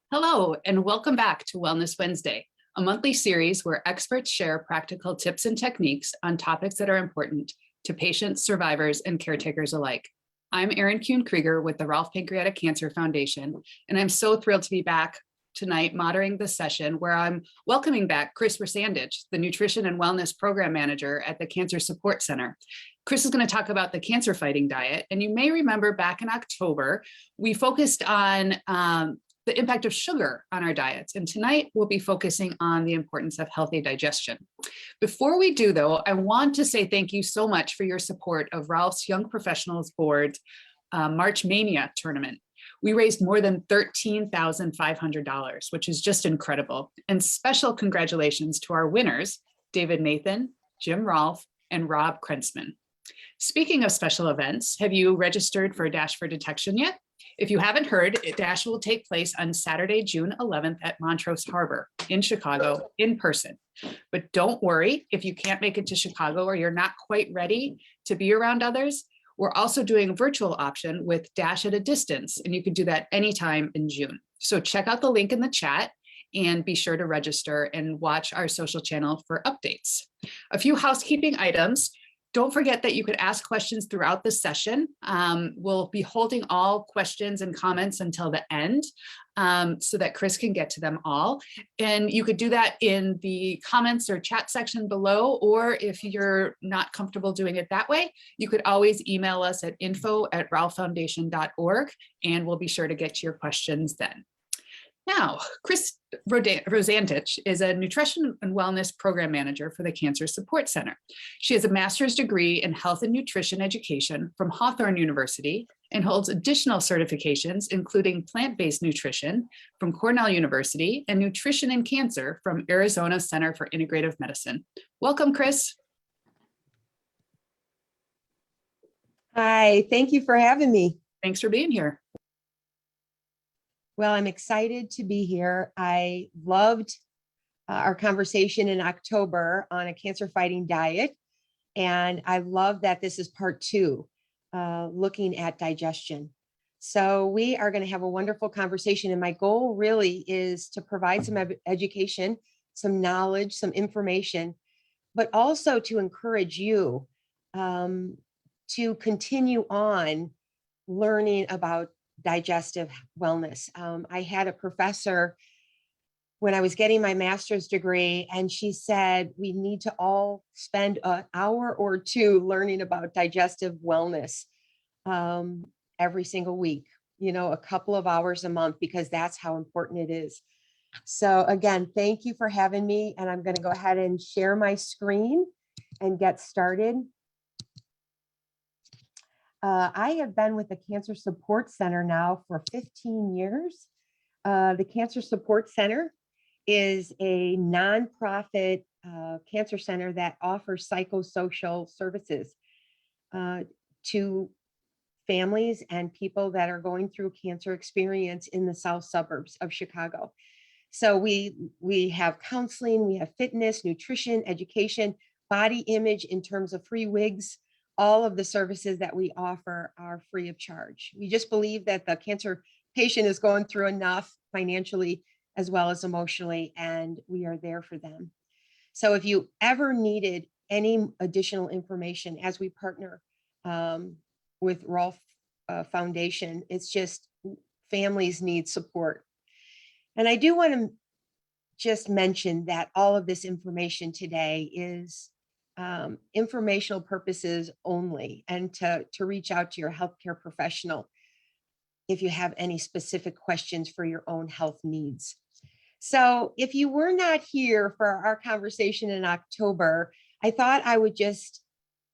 Hello, and welcome back to Wellness Wednesday, a monthly series where experts share practical tips and techniques on topics that are important to patients, survivors, and caretakers alike. I'm Erin Kuhn-Krieger with the Ralph Pancreatic Cancer Foundation, and I'm so thrilled to be back tonight moderating this session where I'm welcoming back Chris Rosandich, the Nutrition and Wellness Program Manager at the Cancer Support Center. Chris is going to talk about the Cancer-Fighting Diet, and you may remember back in October, we focused on the impact of sugar on our diets. And tonight we'll be focusing on the importance of healthy digestion. Before we do though, I want to say thank you so much for your support of Ralph's Young Professionals Board March Mania tournament. We raised more than $13,500, which is just incredible. And special congratulations to our winners, David Nathan, Jim Rolfe, and Rob Krentzman. Speaking of special events, have you registered for Dash for Detection yet? If you haven't heard, Dash will take place on Saturday, June 11th at Montrose Harbor in Chicago in person. But don't worry if you can't make it to Chicago or you're not quite ready to be around others. We're also doing a virtual option with Dash at a distance, and you can do that anytime in June. So check out the link in the chat and be sure to register and watch our social channel for updates. A few housekeeping items. Don't forget that you could ask questions throughout the session. We'll be holding all questions and comments until the end so that Chris can get to them all. And you could do that in the comments or chat section below, or if you're not comfortable doing it that way, you could always email us at info@ralphfoundation.org, and we'll be sure to get to your questions then. Now, Chris Rosandich is a Nutrition and Wellness Program Manager for the Cancer Support Center. She has a master's degree in Health and Nutrition Education from Hawthorne University and holds additional certifications, including Plant-Based Nutrition from Cornell University and Nutrition and Cancer from Arizona Center for Integrative Medicine. Welcome, Chris. Hi, thank you for having me. Thanks for being here. Well, I'm excited to be here. I loved our conversation in October on a cancer-fighting diet, and I love that this is part two, looking at digestion. So we are going to have a wonderful conversation, and my goal really is to provide some education, some knowledge, some information, but also to encourage you to continue on learning about digestive wellness. I had a professor when I was getting my master's degree, and she said, we need to all spend an hour or two learning about digestive wellness every single week, you know, a couple of hours a month, because that's how important it is. So again, thank you for having me. And I'm going to go ahead and share my screen and get started. I have been with the Cancer Support Center now for 15 years. The Cancer Support Center is a nonprofit cancer center that offers psychosocial services to families and people that are going through cancer experience in the south suburbs of Chicago. So we have counseling, we have fitness, nutrition, education, body image in terms of free wigs. All of the services that we offer are free of charge. We just believe that the cancer patient is going through enough financially as well as emotionally, and we are there for them. So if you ever needed any additional information as we partner with Rolf Foundation, it's just families need support. And I do want to just mention that all of this information today is informational purposes only, and to reach out to your healthcare professional if you have any specific questions for your own health needs. So if you were not here for our conversation in October, I thought I would just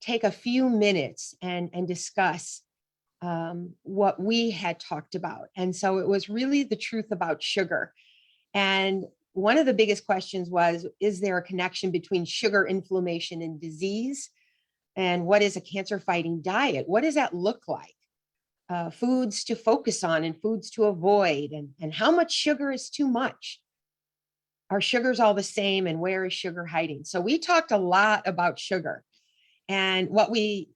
take a few minutes and discuss what we had talked about. And so it was really the truth about sugar. And one of the biggest questions was, is there a connection between sugar inflammation and disease? And what is a cancer-fighting diet? What does that look like? Foods to focus on and foods to avoid, and how much sugar is too much? Are sugars all the same, and where is sugar hiding? So we talked a lot about sugar, and what we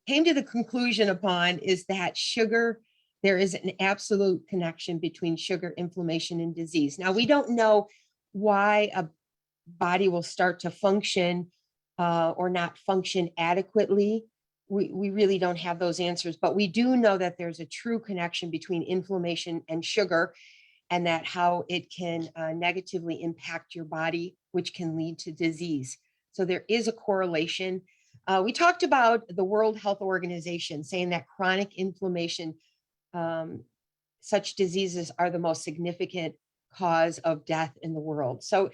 came to the conclusion upon is that sugar there is an absolute connection between sugar, inflammation, and disease. Now, we don't know why a body will start to function or not function adequately. We really don't have those answers, but we do know that there's a true connection between inflammation and sugar, and that how it can negatively impact your body, which can lead to disease. So there is a correlation. We talked about the World Health Organization saying that chronic inflammation, such diseases are the most significant cause of death in the world. So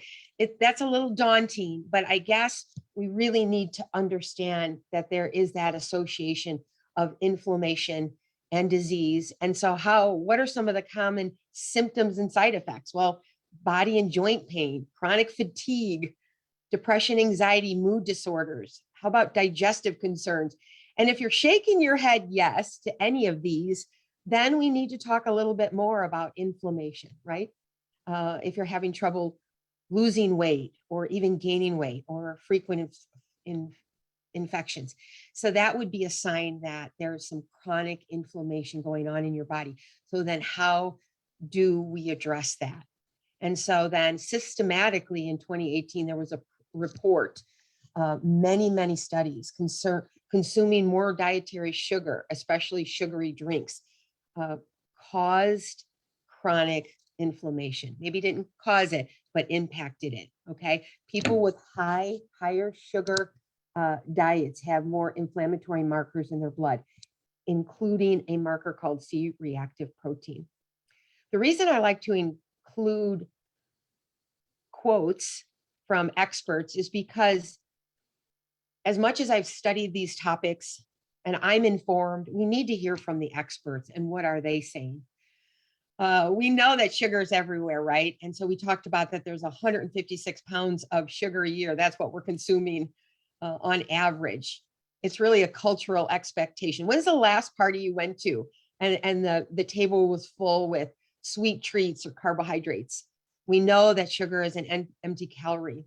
that's a little daunting, but I guess we really need to understand that there is that association of inflammation and disease. And so what are some of the common symptoms and side effects? Well, body and joint pain, chronic fatigue, depression, anxiety, mood disorders. How about digestive concerns? And if you're shaking your head yes to any of these, then we need to talk a little bit more about inflammation, right? If you're having trouble losing weight or even gaining weight or frequent infections. So that would be a sign that there's some chronic inflammation going on in your body. So then how do we address that? And so then systematically in 2018, there was a report, many studies consuming more dietary sugar, especially sugary drinks, caused chronic inflammation. Maybe didn't cause it, but impacted it. Okay. People with higher sugar diets have more inflammatory markers in their blood, including a marker called C-reactive protein. The reason I like to include quotes from experts is because as much as I've studied these topics and I'm informed, we need to hear from the experts and what are they saying. We know that sugar is everywhere, right? And so we talked about that there's 156 pounds of sugar a year. That's what we're consuming on average. It's really a cultural expectation. When's the last party you went to and the table was full with sweet treats or carbohydrates? We know that sugar is an empty calorie.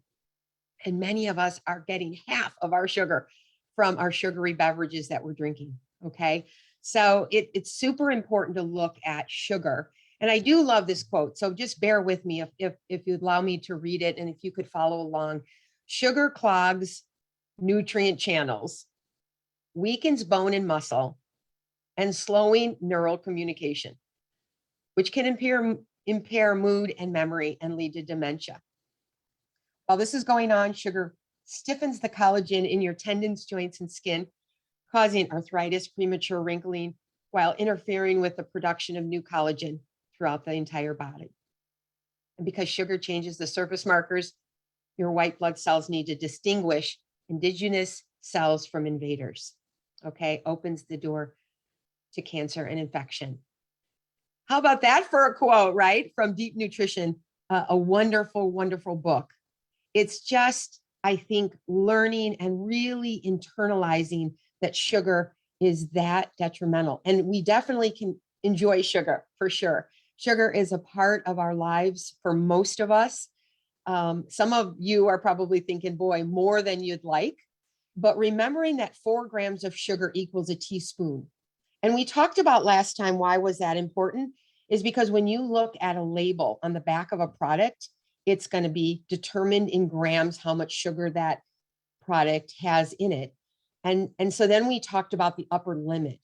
And many of us are getting half of our sugar from our sugary beverages that we're drinking, okay? So it's super important to look at sugar. And I do love this quote, so just bear with me if you'd allow me to read it and if you could follow along. Sugar clogs nutrient channels, weakens bone and muscle, and slowing neural communication, which can impair mood and memory and lead to dementia. While this is going on, sugar stiffens the collagen in your tendons, joints, and skin, causing arthritis, premature wrinkling, while interfering with the production of new collagen throughout the entire body. And because sugar changes the surface markers, your white blood cells need to distinguish indigenous cells from invaders. Okay, opens the door to cancer and infection. How about that for a quote, right? From Deep Nutrition, a wonderful, wonderful book. It's just, I think, learning and really internalizing that sugar is that detrimental. And we definitely can enjoy sugar for sure. Sugar is a part of our lives for most of us. Some of you are probably thinking, boy, more than you'd like. But remembering that 4 grams of sugar equals a teaspoon. And we talked about last time, why was that important? Is because when you look at a label on the back of a product, it's going to be determined in grams how much sugar that product has in it. And so then we talked about the upper limit.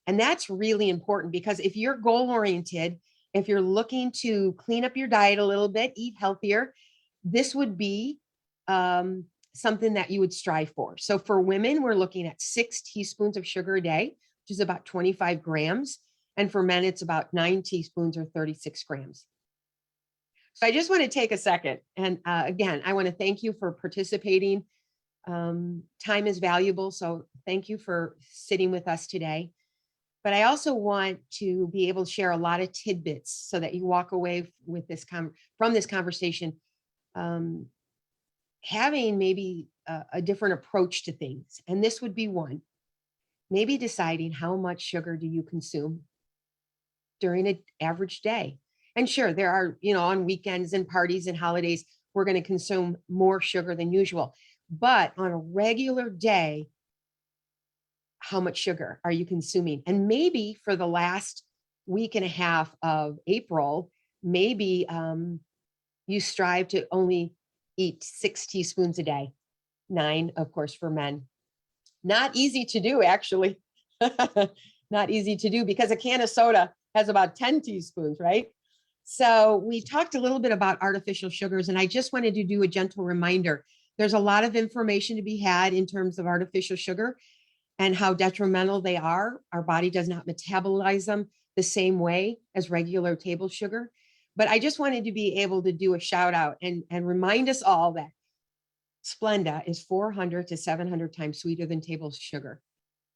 And that's really important because if you're goal oriented, if you're looking to clean up your diet a little bit, eat healthier, this would be something that you would strive for. So for women, we're looking at 6 teaspoons of sugar a day, which is about 25 grams. And for men, it's about 9 teaspoons or 36 grams. So I just want to take a second. And again, I want to thank you for participating. Time is valuable. So thank you for sitting with us today. But I also want to be able to share a lot of tidbits so that you walk away with this from this conversation, having maybe a different approach to things. And this would be one, maybe deciding how much sugar do you consume during an average day. And sure, there are, on weekends and parties and holidays, we're going to consume more sugar than usual. But on a regular day, how much sugar are you consuming? And maybe for the last week and a half of April, maybe you strive to only eat 6 teaspoons a day, 9, of course, for men. Not easy to do, actually. Not easy to do because a can of soda has about 10 teaspoons, right? So we talked a little bit about artificial sugars, and I just wanted to do a gentle reminder. There's a lot of information to be had in terms of artificial sugar and how detrimental they are. Our body does not metabolize them the same way as regular table sugar. But I just wanted to be able to do a shout out and remind us all that Splenda is 400 to 700 times sweeter than table sugar.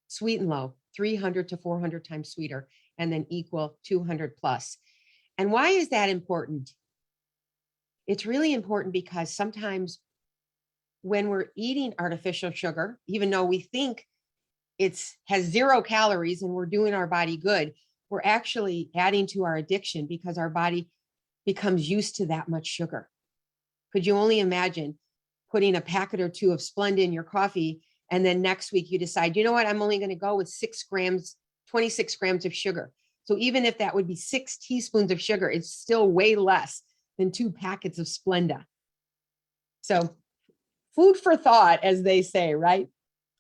Sweet and Low, 300 to 400 times sweeter, and then Equal 200 plus. And why is that important? It's really important because sometimes when we're eating artificial sugar, even though we think has 0 calories and we're doing our body good, we're actually adding to our addiction because our body becomes used to that much sugar. Could you only imagine putting a packet or 2 of Splenda in your coffee, and then next week you decide, you know what, I'm only going to go with 6 grams, 26 grams of sugar. So even if that would be 6 teaspoons of sugar, it's still way less than 2 packets of Splenda. So food for thought, as they say, right?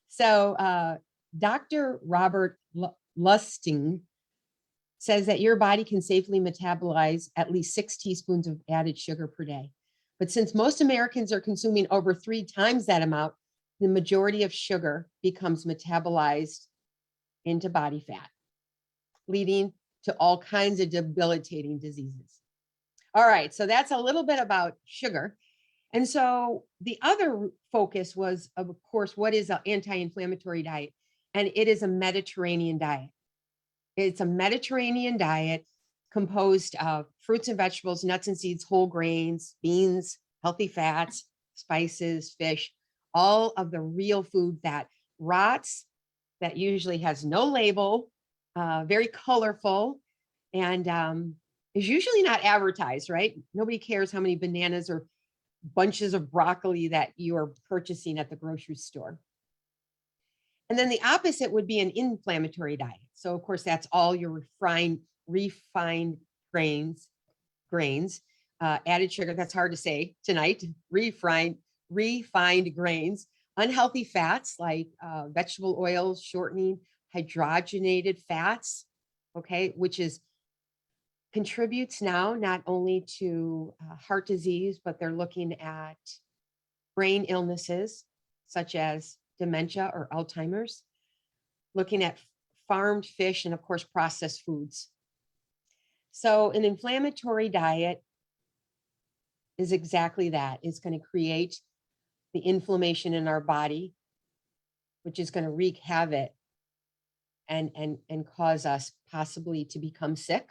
So Dr. Robert Lustig says that your body can safely metabolize at least 6 teaspoons of added sugar per day. But since most Americans are consuming over 3 times that amount, the majority of sugar becomes metabolized into body fat, leading to all kinds of debilitating diseases. All right, so that's a little bit about sugar. And so the other focus was, of course, what is an anti-inflammatory diet? And it is a Mediterranean diet. It's a Mediterranean diet composed of fruits and vegetables, nuts and seeds, whole grains, beans, healthy fats, spices, fish, all of the real food that rots, that usually has no label, very colorful, and is usually not advertised, right? Nobody cares how many bananas or bunches of broccoli that you are purchasing at the grocery store. And then the opposite would be an inflammatory diet. So of course, that's all your refined grains, added sugar, that's hard to say tonight, refined grains, unhealthy fats like vegetable oils, shortening, hydrogenated fats, okay, which contributes now not only to heart disease, but they're looking at brain illnesses such as dementia or Alzheimer's, looking at farmed fish, and of course, processed foods. So an inflammatory diet is exactly that. It's going to create the inflammation in our body, which is going to wreak havoc and cause us possibly to become sick.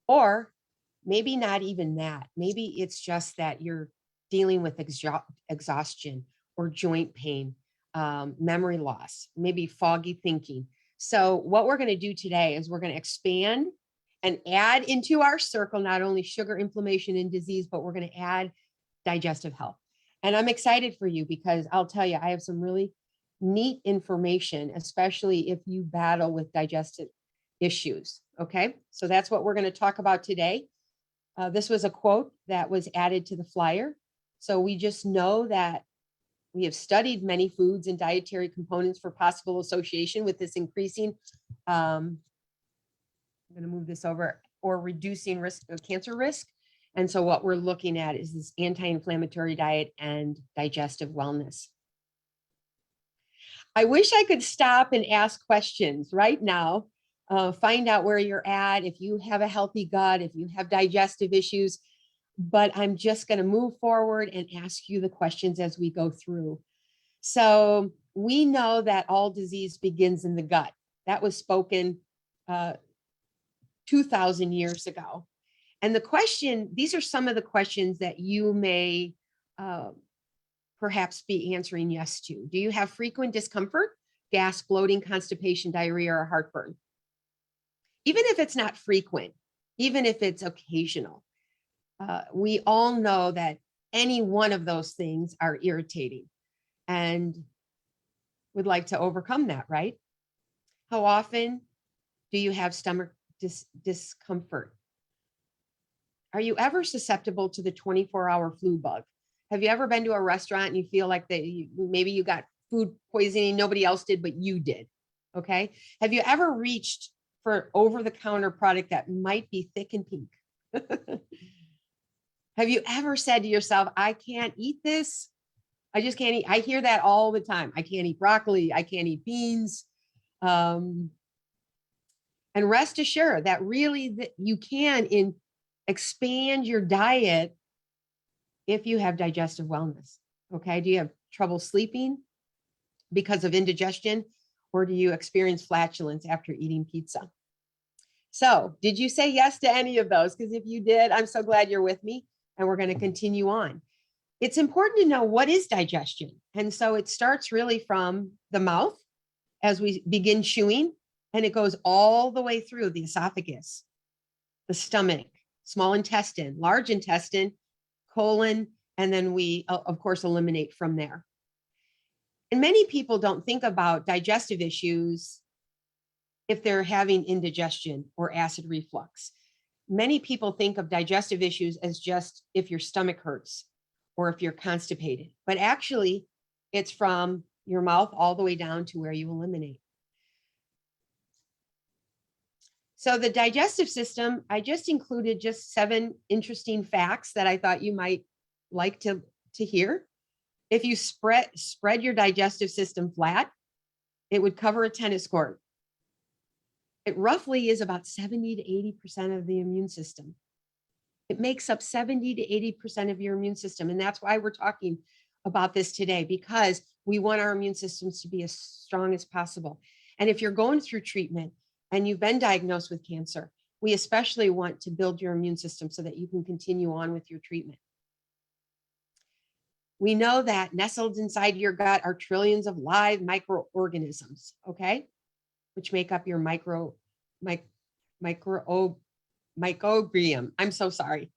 Or maybe not even that. Maybe it's just that you're dealing with exhaustion or joint pain, memory loss, maybe foggy thinking. So what we're going to do today is we're going to expand and add into our circle, not only sugar, inflammation, and disease, but we're going to add digestive health. And I'm excited for you because I'll tell you, I have some really neat information, especially if you battle with digestive issues. Okay, so that's what we're going to talk about today. This was a quote that was added to the flyer. So we just know that we have studied many foods and dietary components for possible association with this increasing, I'm going to move this over, or reducing risk of cancer risk. And so what we're looking at is this anti-inflammatory diet and digestive wellness. I wish I could stop and ask questions right now. Find out where you're at, if you have a healthy gut, if you have digestive issues, but I'm just going to move forward and ask you the questions as we go through. So we know that all disease begins in the gut. That was spoken 2,000 years ago. And these are some of the questions that you may perhaps be answering yes to. Do you have frequent discomfort, gas, bloating, constipation, diarrhea, or heartburn? Even if it's not frequent, even if it's occasional, we all know that any one of those things are irritating and would like to overcome that, right? How often do you have stomach discomfort. Are you ever susceptible to the 24-hour flu bug? Have you ever been to a restaurant and you feel like maybe you got food poisoning, nobody else did, but you did? Okay. Have you ever reached for over-the-counter product that might be thick and pink? Have you ever said to yourself, I can't eat this? I just can't eat. I hear that all the time. I can't eat broccoli. I can't eat beans. And rest assured that really that you can expand your diet if you have digestive wellness. Okay. Do you have trouble sleeping because of indigestion, or do you experience flatulence after eating pizza? So did you say yes to any of those? Because if you did, I'm so glad you're with me, and we're going to continue on. It's important to know what is digestion. And so it starts really from the mouth as we begin chewing, and it goes all the way through the esophagus, the stomach, small intestine, large intestine, colon, and then we, of course, eliminate from there. And many people don't think about digestive issues if they're having indigestion or acid reflux. Many people think of digestive issues as just if your stomach hurts or if you're constipated, but actually it's from your mouth all the way down to where you eliminate. So the digestive system, I just included just 7 interesting facts that I thought you might like to hear. If you spread your digestive system flat, it would cover a tennis court. It roughly is about 70 to 80% of the immune system. It makes up 70 to 80% of your immune system. And that's why we're talking about this today, because we want our immune systems to be as strong as possible. And if you're going through treatment and you've been diagnosed with cancer, we especially want to build your immune system so that you can continue on with your treatment. We know that nestled inside your gut are trillions of live microorganisms, okay, which make up your microbiome. I'm so sorry.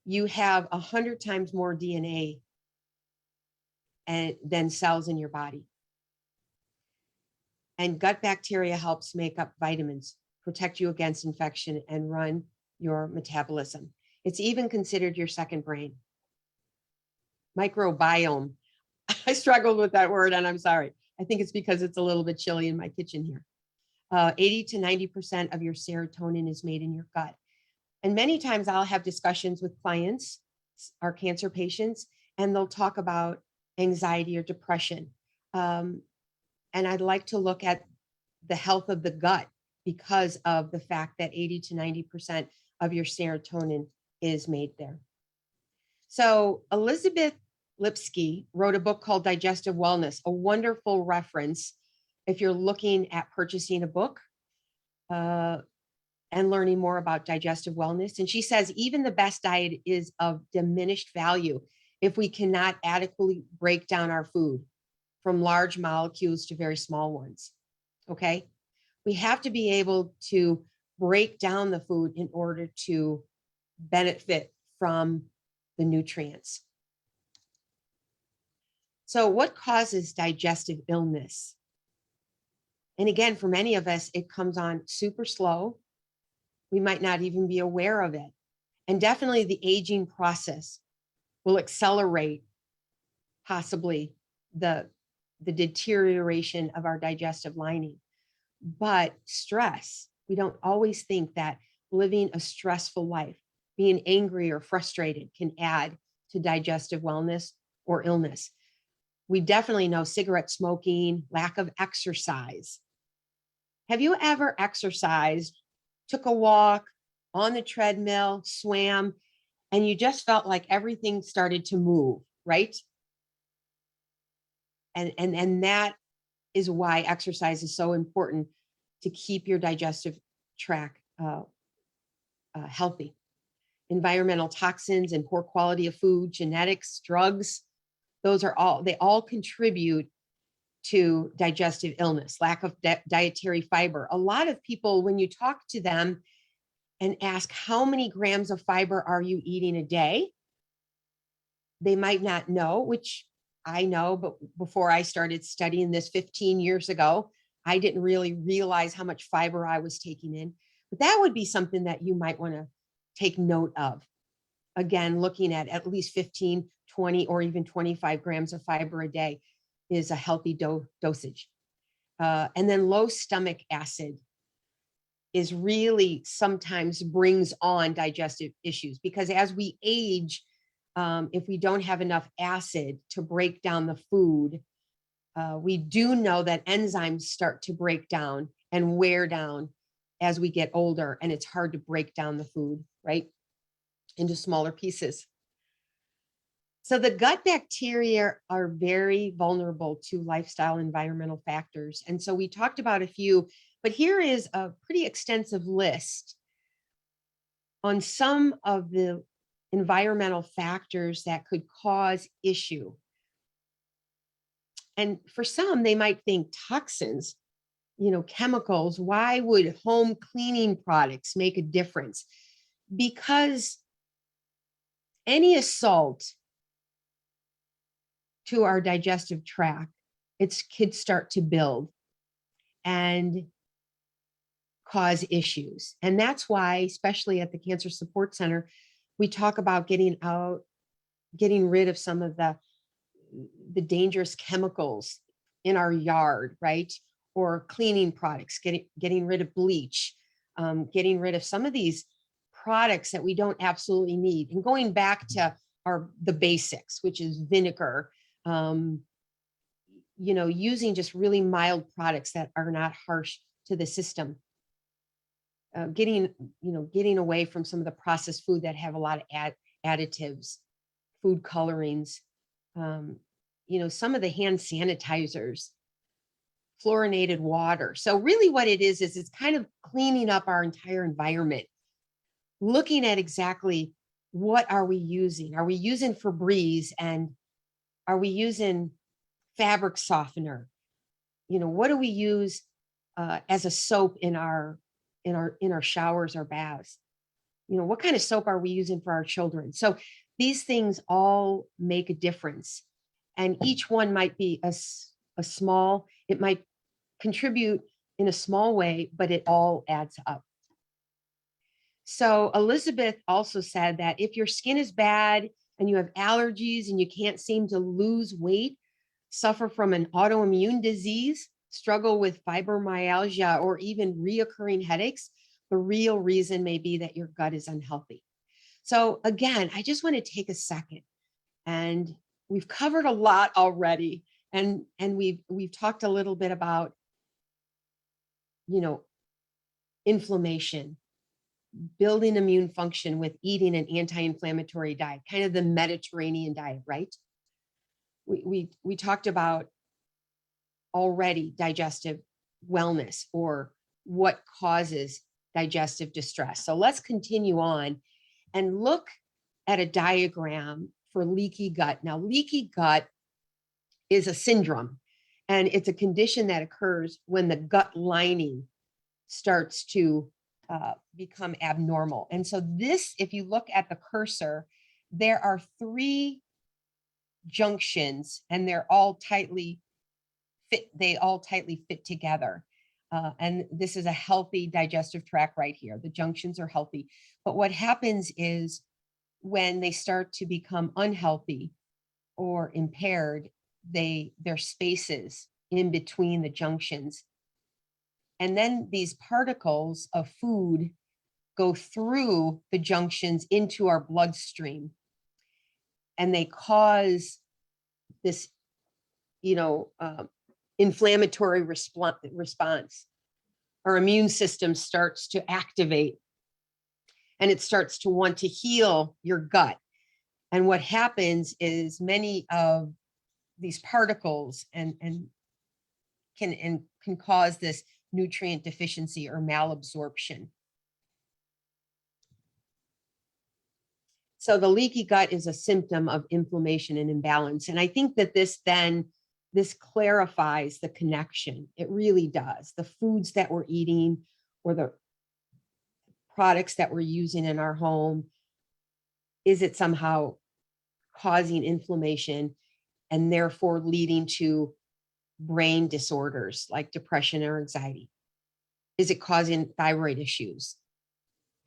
You have 100 times more DNA than cells in your body. And gut bacteria helps make up vitamins, protect you against infection, and run your metabolism. It's even considered your second brain. Microbiome. I struggled with that word, and I'm sorry. I think it's because it's a little bit chilly in my kitchen here. 80 to 90% of your serotonin is made in your gut. And many times I'll have discussions with clients, our cancer patients, and they'll talk about anxiety or depression. And I'd like to look at the health of the gut because of the fact that 80 to 90% of your serotonin is made there. So Elizabeth Lipsky wrote a book called Digestive Wellness, a wonderful reference if you're looking at purchasing a book and learning more about digestive wellness. And she says, even the best diet is of diminished value if we cannot adequately break down our food from large molecules to very small ones, okay? We have to be able to break down the food in order to benefit from the nutrients. So what causes digestive illness? And again, for many of us, it comes on super slow. We might not even be aware of it. And definitely the aging process will accelerate possibly the deterioration of our digestive lining. But stress, we don't always think that living a stressful life, being angry or frustrated can add to digestive wellness or illness. We definitely know cigarette smoking, lack of exercise. Have you ever exercised, took a walk on the treadmill, swam, and you just felt like everything started to move, right? And that is why exercise is so important to keep your digestive tract healthy. Environmental toxins and poor quality of food, genetics, drugs, they all contribute to digestive illness, lack of dietary fiber. A lot of people, when you talk to them and ask how many grams of fiber are you eating a day, they might not know, which I know, but before I started studying this 15 years ago, I didn't really realize how much fiber I was taking in. But that would be something that you might want to take note of. Again, looking at least 15, 20, or even 25 grams of fiber a day is a healthy dosage. And then low stomach acid is really sometimes brings on digestive issues, because as we age, if we don't have enough acid to break down the food, we do know that enzymes start to break down and wear down as we get older, and it's hard to break down the food, right, into smaller pieces. So the gut bacteria are very vulnerable to lifestyle environmental factors. And so we talked about a few, but here is a pretty extensive list on some of the environmental factors that could cause issue. And for some, they might think toxins, chemicals. Why would home cleaning products make a difference? Because any assault to our digestive tract, its kids start to build and cause issues. And that's why, especially at the Cancer Support Center, we talk about getting rid of some of the dangerous chemicals in our yard, right? Or cleaning products, getting rid of bleach, getting rid of some of these products that we don't absolutely need. And going back to the basics, which is vinegar, using just really mild products that are not harsh to the system. Getting away from some of the processed food that have a lot of additives, food colorings, some of the hand sanitizers, fluorinated water. So really what it is it's kind of cleaning up our entire environment, looking at exactly what are we using? Are we using Febreze, and are we using fabric softener? What do we use as a soap in our showers or baths? What kind of soap are we using for our children? So these things all make a difference, and each one might be it might contribute in a small way, but it all adds up. So Elizabeth also said that if your skin is bad and you have allergies and you can't seem to lose weight, suffer from an autoimmune disease, struggle with fibromyalgia, or even reoccurring headaches, the real reason may be that your gut is unhealthy. So again, I just want to take a second, and we've covered a lot already, and we've talked a little bit about inflammation, building immune function with eating an anti-inflammatory diet, kind of the Mediterranean diet, right? We talked about already digestive wellness, or what causes digestive distress. So let's continue on and look at a diagram for leaky gut. Now, leaky gut is a syndrome, and it's a condition that occurs when the gut lining starts to become abnormal. And so this, if you look at the cursor, there are 3 junctions, and they're all tightly fit. They all tightly fit together. And this is a healthy digestive tract right here. The junctions are healthy. But what happens is when they start to become unhealthy or impaired, there's spaces in between the junctions. And then these particles of food go through the junctions into our bloodstream, and they cause this, inflammatory response. Our immune system starts to activate, and it starts to want to heal your gut. And what happens is many of these particles can cause this nutrient deficiency or malabsorption. So the leaky gut is a symptom of inflammation and imbalance. And I think that this clarifies the connection. It really does. The foods that we're eating, or the products that we're using in our home, is it somehow causing inflammation and therefore leading to brain disorders like depression or anxiety? Is it causing thyroid issues,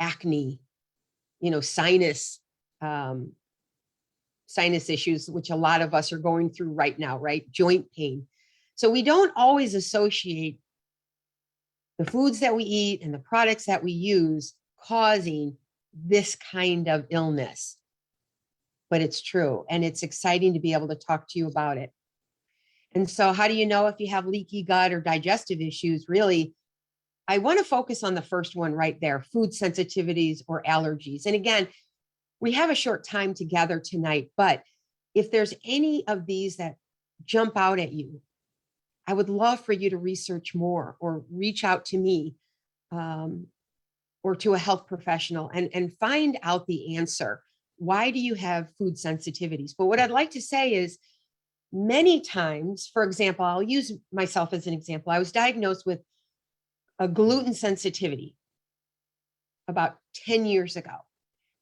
acne, sinus issues, which a lot of us are going through right now, right? Joint pain. So we don't always associate the foods that we eat and the products that we use causing this kind of illness. But it's true. And it's exciting to be able to talk to you about it. And so how do you know if you have leaky gut or digestive issues? Really, I want to focus on the first one right there, food sensitivities or allergies. And again, we have a short time together tonight, but if there's any of these that jump out at you, I would love for you to research more or reach out to me or to a health professional and find out the answer. Why do you have food sensitivities? But what I'd like to say is many times, for example, I'll use myself as an example. I was diagnosed with a gluten sensitivity about 10 years ago.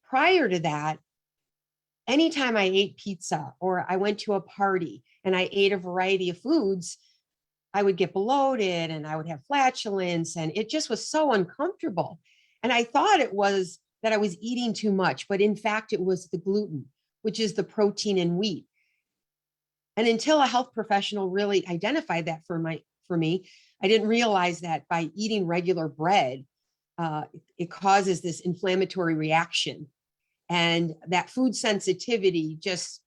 Prior to that, anytime I ate pizza or I went to a party and I ate a variety of foods, I would get bloated and I would have flatulence, and it just was so uncomfortable. And I thought it was that I was eating too much, but in fact, it was the gluten, which is the protein in wheat. And until a health professional really identified that for me, I didn't realize that by eating regular bread, it causes this inflammatory reaction. And that food sensitivity just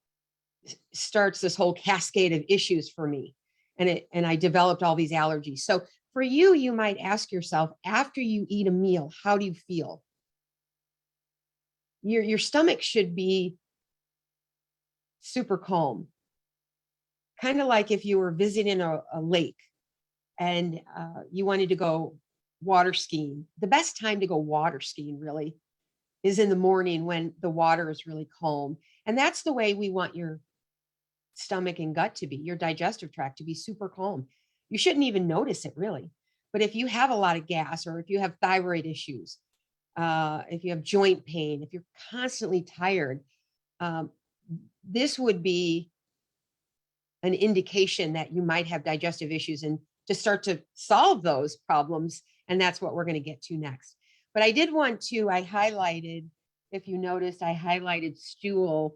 starts this whole cascade of issues for me. And I developed all these allergies. So for you, you might ask yourself, after you eat a meal, how do you feel? Your stomach should be super calm. Kind of like if you were visiting a lake and you wanted to go water skiing. The best time to go water skiing really is in the morning when the water is really calm. And that's the way we want your stomach and gut to be, your digestive tract to be super calm. You shouldn't even notice it really. But if you have a lot of gas, or if you have thyroid issues, if you have joint pain, if you're constantly tired, this would be an indication that you might have digestive issues, and to start to solve those problems. And that's what we're going to get to next. But I did want to, I highlighted, if you noticed, I highlighted stool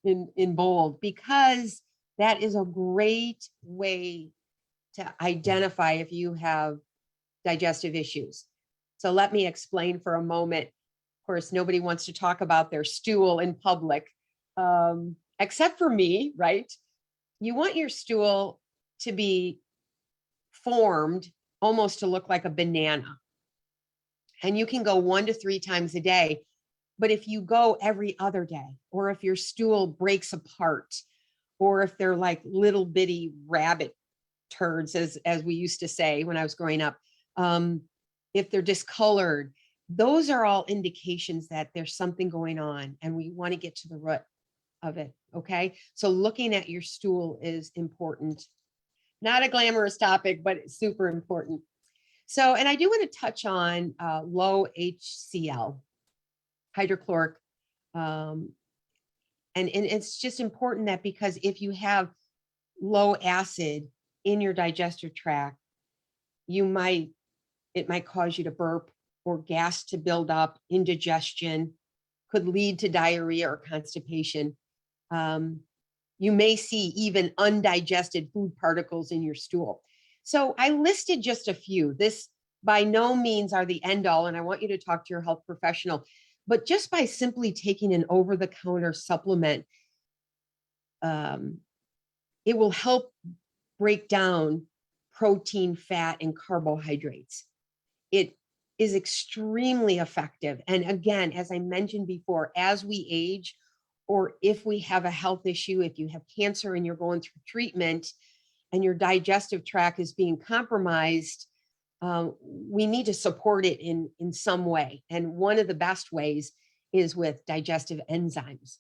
in bold, because that is a great way to identify if you have digestive issues. So let me explain for a moment. Of course, nobody wants to talk about their stool in public, except for me, right? You want your stool to be formed almost to look like a banana. And you can go 1 to 3 times a day. But if you go every other day, or if your stool breaks apart, or if they're like little bitty rabbit turds, as we used to say when I was growing up, if they're discolored, those are all indications that there's something going on, and we want to get to the root of it. Okay. So looking at your stool is important. Not a glamorous topic, but it's super important. So, and I do want to touch on low HCl, hydrochloric. And it's just important that, because if you have low acid in your digestive tract, it might cause you to burp, or gas to build up, indigestion, could lead to diarrhea or constipation. You may see even undigested food particles in your stool. So I listed just a few. This by no means are the end all, and I want you to talk to your health professional. But just by simply taking an over-the-counter supplement, it will help break down protein, fat, and carbohydrates. It is extremely effective. And again, as I mentioned before, as we age, or if we have a health issue, if you have cancer and you're going through treatment and your digestive tract is being compromised, we need to support it in some way. And one of the best ways is with digestive enzymes.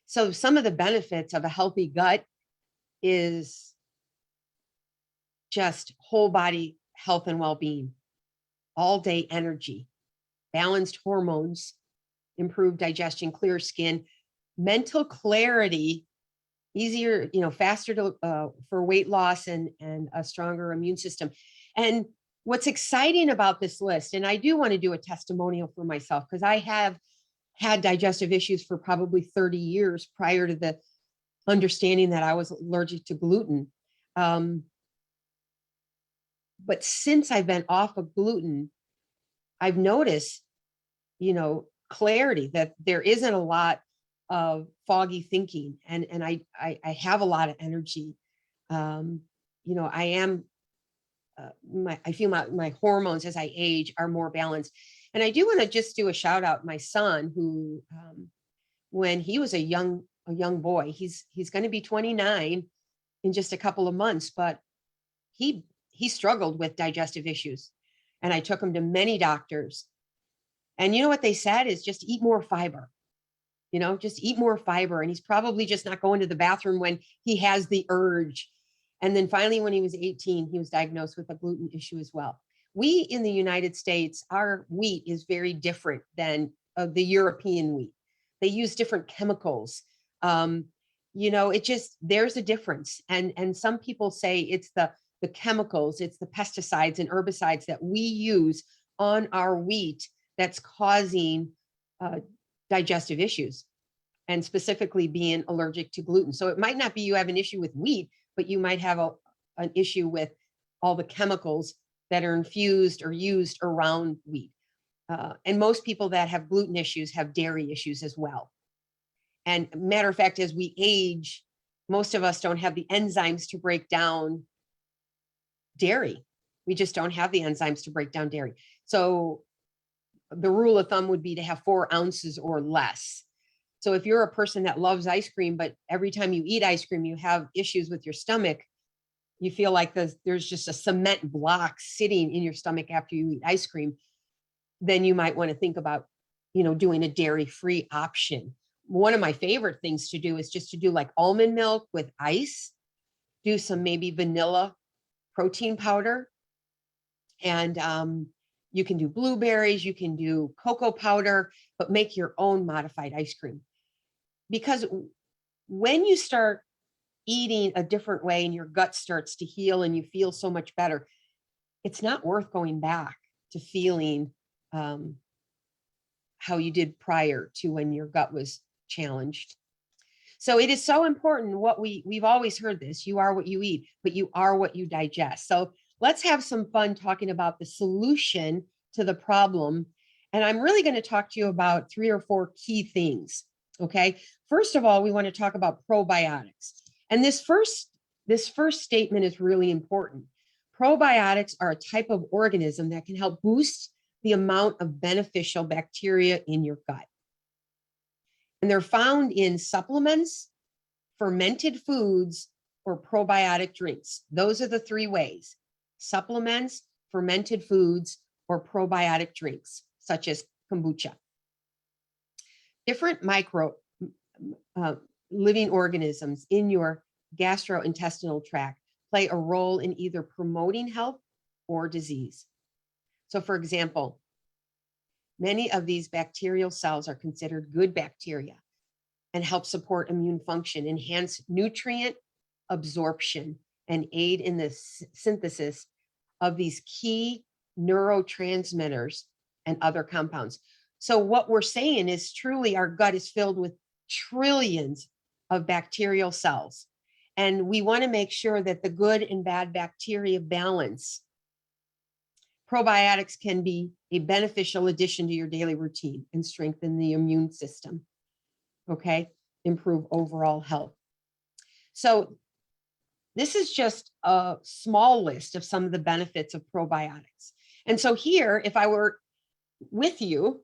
So some of the benefits of a healthy gut is just whole body health and well-being, all day energy, balanced hormones, improved digestion, clear skin, mental clarity, easier, faster to for weight loss and a stronger immune system. And what's exciting about this list, and I do want to do a testimonial for myself because I have had digestive issues for probably 30 years prior to the understanding that I was allergic to gluten. But since I've been off of gluten, I've noticed, clarity, that there isn't a lot of foggy thinking, and I have a lot of energy. I am, I feel my hormones as I age are more balanced. And I do want to just do a shout out my son, who, when he was a young boy, he's going to be 29 in just a couple of months, but he struggled with digestive issues. And I took him to many doctors. And you know what they said is just eat more fiber, just eat more fiber. And he's probably just not going to the bathroom when he has the urge. And then finally, when he was 18, he was diagnosed with a gluten issue as well. We in the United States, our wheat is very different than the European wheat. They use different chemicals. There's a difference. And some people say it's the chemicals, it's the pesticides and herbicides that we use on our wheat that's causing digestive issues, and specifically being allergic to gluten. So it might not be you have an issue with wheat, but you might have an issue with all the chemicals that are infused or used around wheat. And most people that have gluten issues have dairy issues as well. And matter of fact, as we age, most of us don't have the enzymes to break down dairy. We just don't have the enzymes to break down dairy. So the rule of thumb would be to have 4 ounces or less. So if you're a person that loves ice cream, but every time you eat ice cream, you have issues with your stomach, you feel like there's just a cement block sitting in your stomach after you eat ice cream, then you might want to think about, doing a dairy-free option. One of my favorite things to do is just to do like almond milk with ice, do some maybe vanilla protein powder, and you can do blueberries, you can do cocoa powder, but make your own modified ice cream. Because when you start eating a different way and your gut starts to heal and you feel so much better, it's not worth going back to feeling how you did prior to when your gut was challenged. So it is so important what we've always heard this, you are what you eat, but you are what you digest. So let's have some fun talking about the solution to the problem. And I'm really going to talk to you about 3 or 4 key things. Okay. First of all, we want to talk about probiotics. And this first statement is really important. Probiotics are a type of organism that can help boost the amount of beneficial bacteria in your gut. And they're found in supplements, fermented foods, or probiotic drinks. Those are the 3 ways: supplements, fermented foods, or probiotic drinks, such as kombucha. Different living organisms in your gastrointestinal tract play a role in either promoting health or disease. So for example, many of these bacterial cells are considered good bacteria and help support immune function, enhance nutrient absorption, and aid in the synthesis of these key neurotransmitters and other compounds. So what we're saying is truly our gut is filled with trillions of bacterial cells. And we want to make sure that the good and bad bacteria balance. Probiotics can be a beneficial addition to your daily routine and strengthen the immune system. Okay, improve overall health. So this is just a small list of some of the benefits of probiotics. And so here, if I were with you,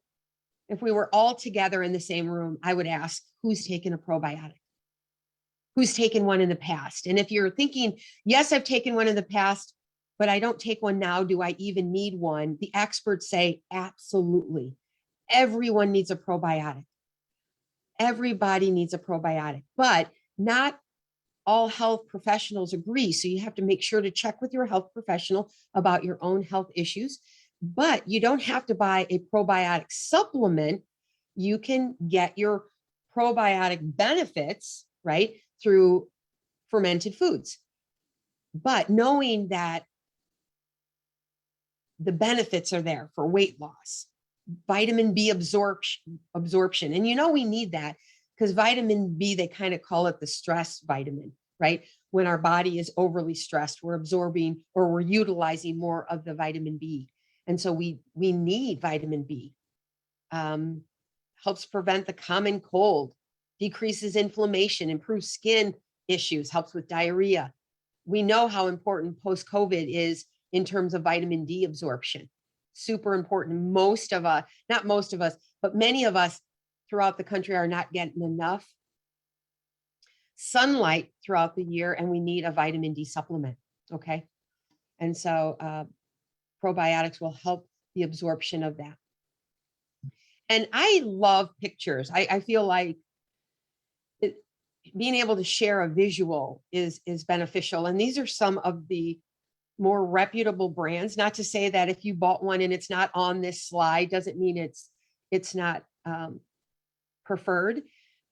if we were all together in the same room, I would ask, who's taken a probiotic? Who's taken one in the past? And if you're thinking, yes, I've taken one in the past, but I don't take one now, do I even need one? The experts say, absolutely. Everyone needs a probiotic. Everybody needs a probiotic, but not all health professionals agree. So you have to make sure to check with your health professional about your own health issues. But you don't have to buy a probiotic supplement. You can get your probiotic benefits, right, through fermented foods. But knowing that the benefits are there for weight loss, vitamin B absorption. And we need that because vitamin B, they kind of call it the stress vitamin, right? When our body is overly stressed, we're absorbing or we're utilizing more of the vitamin B. And so we need vitamin B. Helps prevent the common cold, decreases inflammation, improves skin issues, helps with diarrhea. We know how important post-COVID is in terms of vitamin D absorption. Super important. Most of us, not most of us, but many of us throughout the country are not getting enough sunlight throughout the year, and we need a vitamin D supplement. Okay. And so probiotics will help the absorption of that. And I love pictures. I feel like being able to share a visual is beneficial. And these are some of the more reputable brands. Not to say that if you bought one and it's not on this slide, doesn't mean it's not preferred,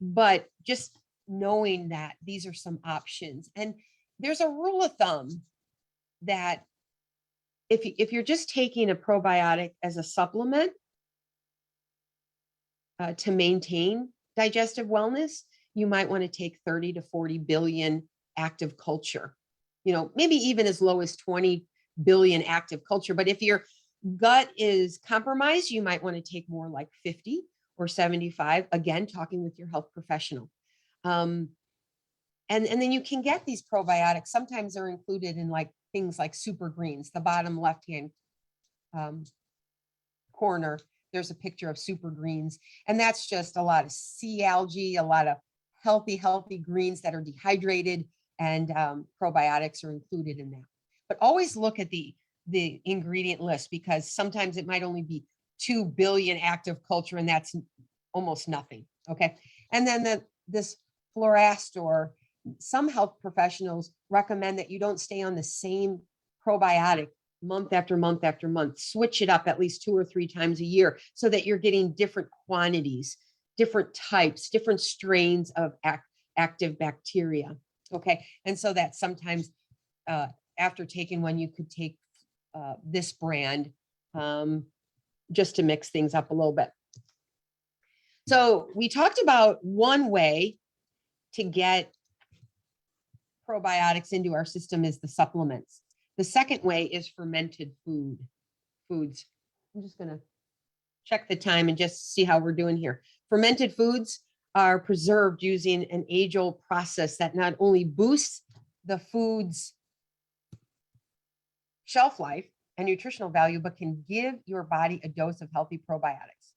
but just knowing that these are some options. And there's a rule of thumb that if you're just taking a probiotic as a supplement to maintain digestive wellness, you might want to take 30 to 40 billion active culture, maybe even as low as 20 billion active culture. But if your gut is compromised, you might want to take more like 50 or 75, again, talking with your health professional. And then you can get these probiotics. Sometimes they're included in like things like super greens, the bottom left-hand corner. There's a picture of super greens, and that's just a lot of sea algae, a lot of healthy greens that are dehydrated, and probiotics are included in that. But always look at the ingredient list, because sometimes it might only be 2 billion active culture, and that's almost nothing. Okay. And then this Florastor, some health professionals recommend that you don't stay on the same probiotic month after month after month. Switch it up at least 2 or 3 times a year so that you're getting different quantities, different types, different strains of active bacteria. Okay. And so that sometimes after taking one, you could take this brand just to mix things up a little bit. So we talked about one way to get probiotics into our system is the supplements. The second way is fermented foods. I'm just going to check the time and just see how we're doing here. Fermented foods are preserved using an age-old process that not only boosts the food's shelf life and nutritional value, but can give your body a dose of healthy probiotics.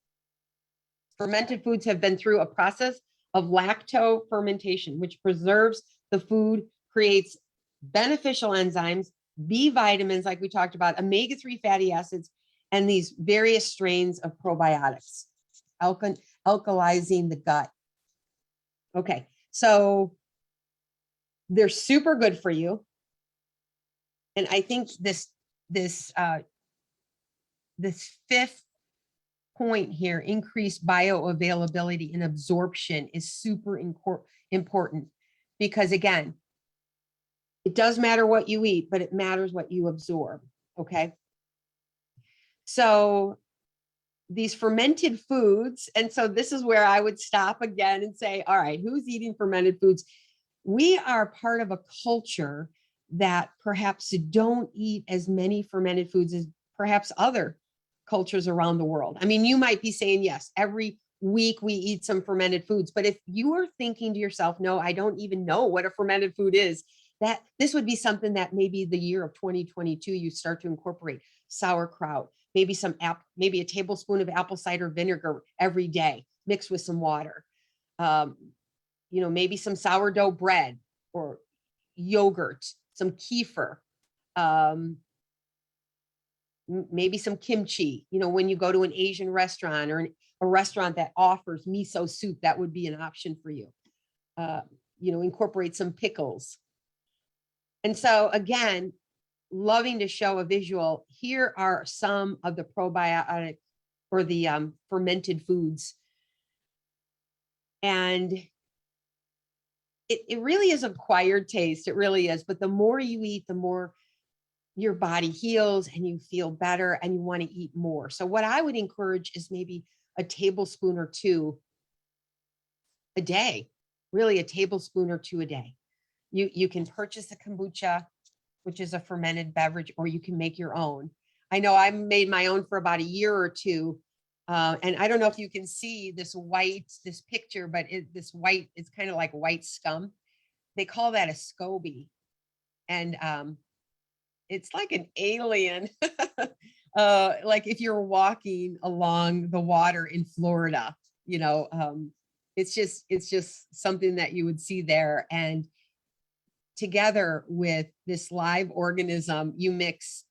Fermented foods have been through a process of lacto fermentation, which preserves the food, creates beneficial enzymes, B vitamins, like we talked about, omega-3 fatty acids, and these various strains of probiotics, alkalizing the gut. Okay, so they're super good for you. And I think this fifth point here, increased bioavailability and absorption, is super important, because again, it does matter what you eat, but it matters what you absorb. Okay. So these fermented foods, and so this is where I would stop again and say, all right, who's eating fermented foods? We are part of a culture that perhaps don't eat as many fermented foods as perhaps other cultures around the world. I mean, you might be saying, yes, every week we eat some fermented foods, but if you are thinking to yourself, no, I don't even know what a fermented food is, that this would be something that maybe the year of 2022, you start to incorporate sauerkraut, maybe maybe a tablespoon of apple cider vinegar every day, mixed with some water. Maybe some sourdough bread or yogurt, some kefir, maybe some kimchi. When you go to an Asian restaurant or a restaurant that offers miso soup, that would be an option for you. Incorporate some pickles. And so again, loving to show a visual. Here are some of the probiotic or the fermented foods And it really is acquired taste. It really is. But the more you eat, the more your body heals and you feel better and you want to eat more. So what I would encourage is maybe a tablespoon or two a day, really a tablespoon or two a day. You can purchase a kombucha, which is a fermented beverage, or you can make your own. I know I made my own for about a year or two. And I don't know if you can see this picture, but this white, it's kind of like white scum. They call that a SCOBY. And it's like an alien. Like if you're walking along the water in Florida, it's just something that you would see there. And together with this live organism, you mix,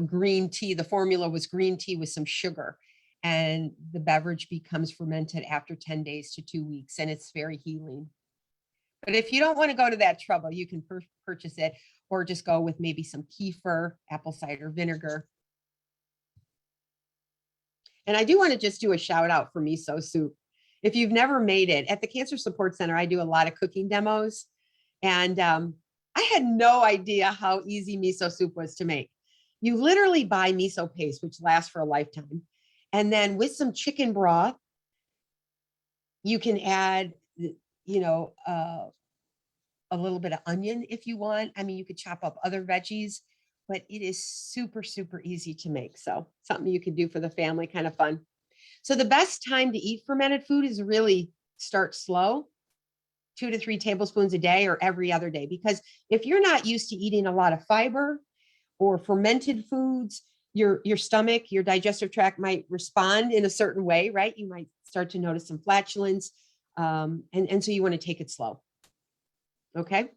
green tea. The formula was green tea with some sugar, and the beverage becomes fermented after 10 days to 2 weeks, and it's very healing. But if you don't want to go to that trouble, you can purchase it, or just go with maybe some kefir, apple cider vinegar. And I do want to just do a shout out for Miso Soup. If you've never made it, at the Cancer Support Center, I do a lot of cooking demos. And I had no idea how easy miso soup was to make. You literally buy miso paste, which lasts for a lifetime. And then with some chicken broth, you can add, a little bit of onion if you want. I mean, you could chop up other veggies, but it is super, super easy to make. So something you can do for the family, kind of fun. So the best time to eat fermented food is really start slow, 2 to 3 tablespoons a day or every other day. Because if you're not used to eating a lot of fiber or fermented foods, your stomach, your digestive tract might respond in a certain way, right? You might start to notice some flatulence. And so you want to take it slow. Okay.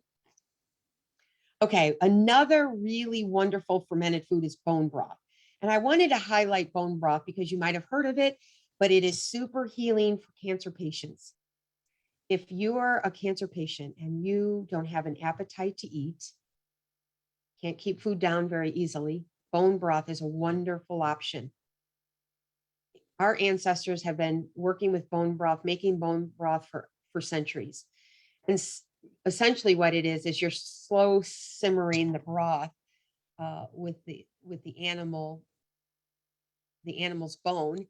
Okay. Another really wonderful fermented food is bone broth. And I wanted to highlight bone broth because you might have heard of it, but it is super healing for cancer patients. If you are a cancer patient and you don't have an appetite to eat, can't keep food down very easily, bone broth is a wonderful option. Our ancestors have been working with bone broth, making bone broth for centuries. And essentially what it is you're slow simmering the broth with the animal's bone.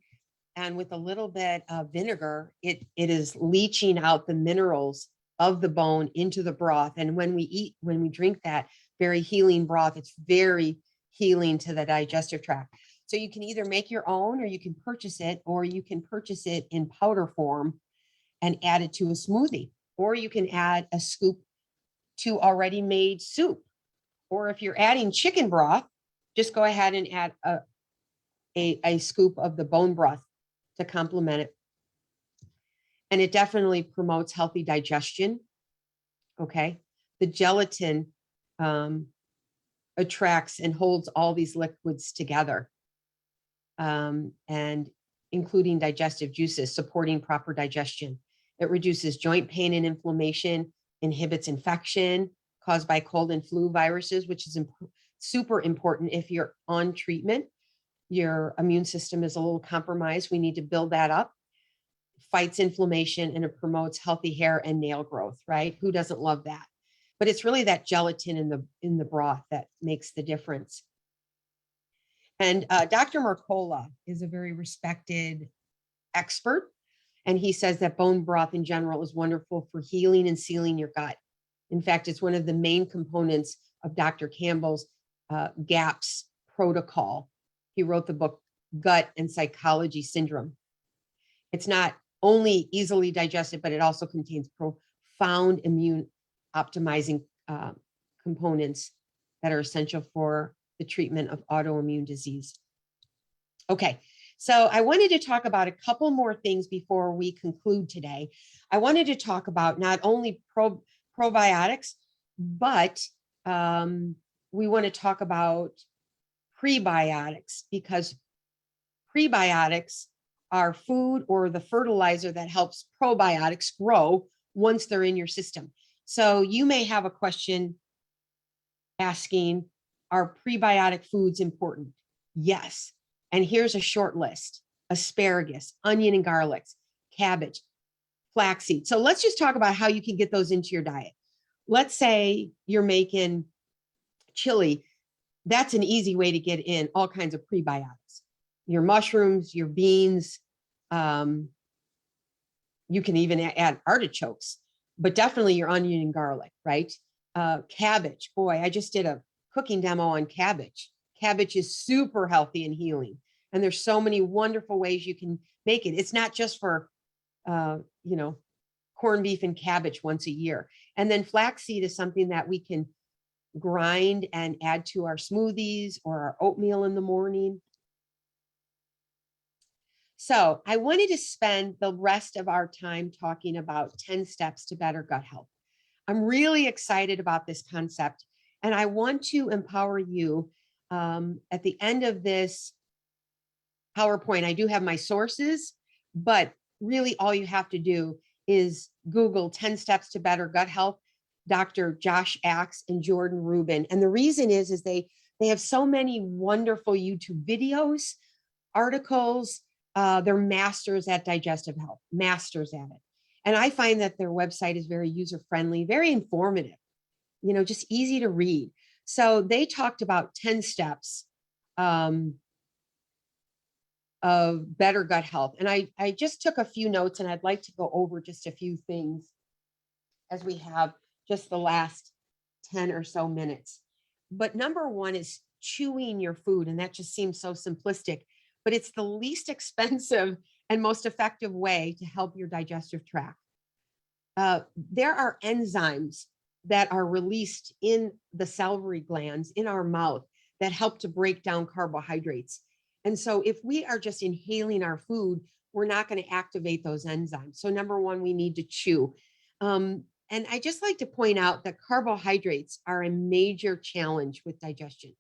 And with a little bit of vinegar, it is leaching out the minerals of the bone into the broth. And when we drink that very healing broth, it's very healing to the digestive tract. So you can either make your own, or you can purchase it, or you can purchase it in powder form and add it to a smoothie, or you can add a scoop to already made soup. Or if you're adding chicken broth, just go ahead and add a scoop of the bone broth to complement it. And it definitely promotes healthy digestion. Okay. The gelatin attracts and holds all these liquids together, and including digestive juices, supporting proper digestion. It reduces joint pain and inflammation, inhibits infection caused by cold and flu viruses, which is super important if you're on treatment. Your immune system is a little compromised. We need to build that up. Fights inflammation, and it promotes healthy hair and nail growth, right? Who doesn't love that? But it's really that gelatin in the broth that makes the difference. And Dr. Mercola is a very respected expert, and he says that bone broth in general is wonderful for healing and sealing your gut. In fact, it's one of the main components of Dr. Campbell's GAPS protocol. He wrote the book Gut and Psychology Syndrome. It's not only easily digested, but it also contains profound immune optimizing components that are essential for the treatment of autoimmune disease. Okay, so I wanted to talk about a couple more things before we conclude today. I wanted to talk about not only probiotics, but we want to talk about prebiotics, because prebiotics are food or the fertilizer that helps probiotics grow once they're in your system. So you may have a question asking, are prebiotic foods important? Yes. And here's a short list: asparagus, onion and garlic, cabbage, flaxseed. So let's just talk about how you can get those into your diet. Let's say you're making chili. That's an easy way to get in all kinds of prebiotics. Your mushrooms, your beans. You can even add artichokes, but definitely your onion and garlic, right? Cabbage. Boy, I just did a cooking demo on cabbage. Cabbage is super healthy and healing. And there's so many wonderful ways you can make it. It's not just for, corned beef and cabbage once a year. And then flaxseed is something that we can grind and add to our smoothies or our oatmeal in the morning. So I wanted to spend the rest of our time talking about 10 steps to better gut health. I'm really excited about this concept, and I want to empower you. At the end of this PowerPoint, I do have my sources, but really all you have to do is Google 10 steps to better gut health, Dr. Josh Axe and Jordan Rubin. And the reason is they have so many wonderful YouTube videos, articles. They're masters at digestive health, masters at it. And I find that their website is very user-friendly, very informative, just easy to read. So they talked about 10 steps of better gut health. And I just took a few notes, and I'd like to go over just a few things as we have just the last 10 or so minutes. But number one is chewing your food. And that just seems so simplistic, but it's the least expensive and most effective way to help your digestive tract. There are enzymes that are released in the salivary glands in our mouth that help to break down carbohydrates. And so if we are just inhaling our food, we're not going to activate those enzymes. So number one, we need to chew. And I just like to point out that carbohydrates are a major challenge with digestion.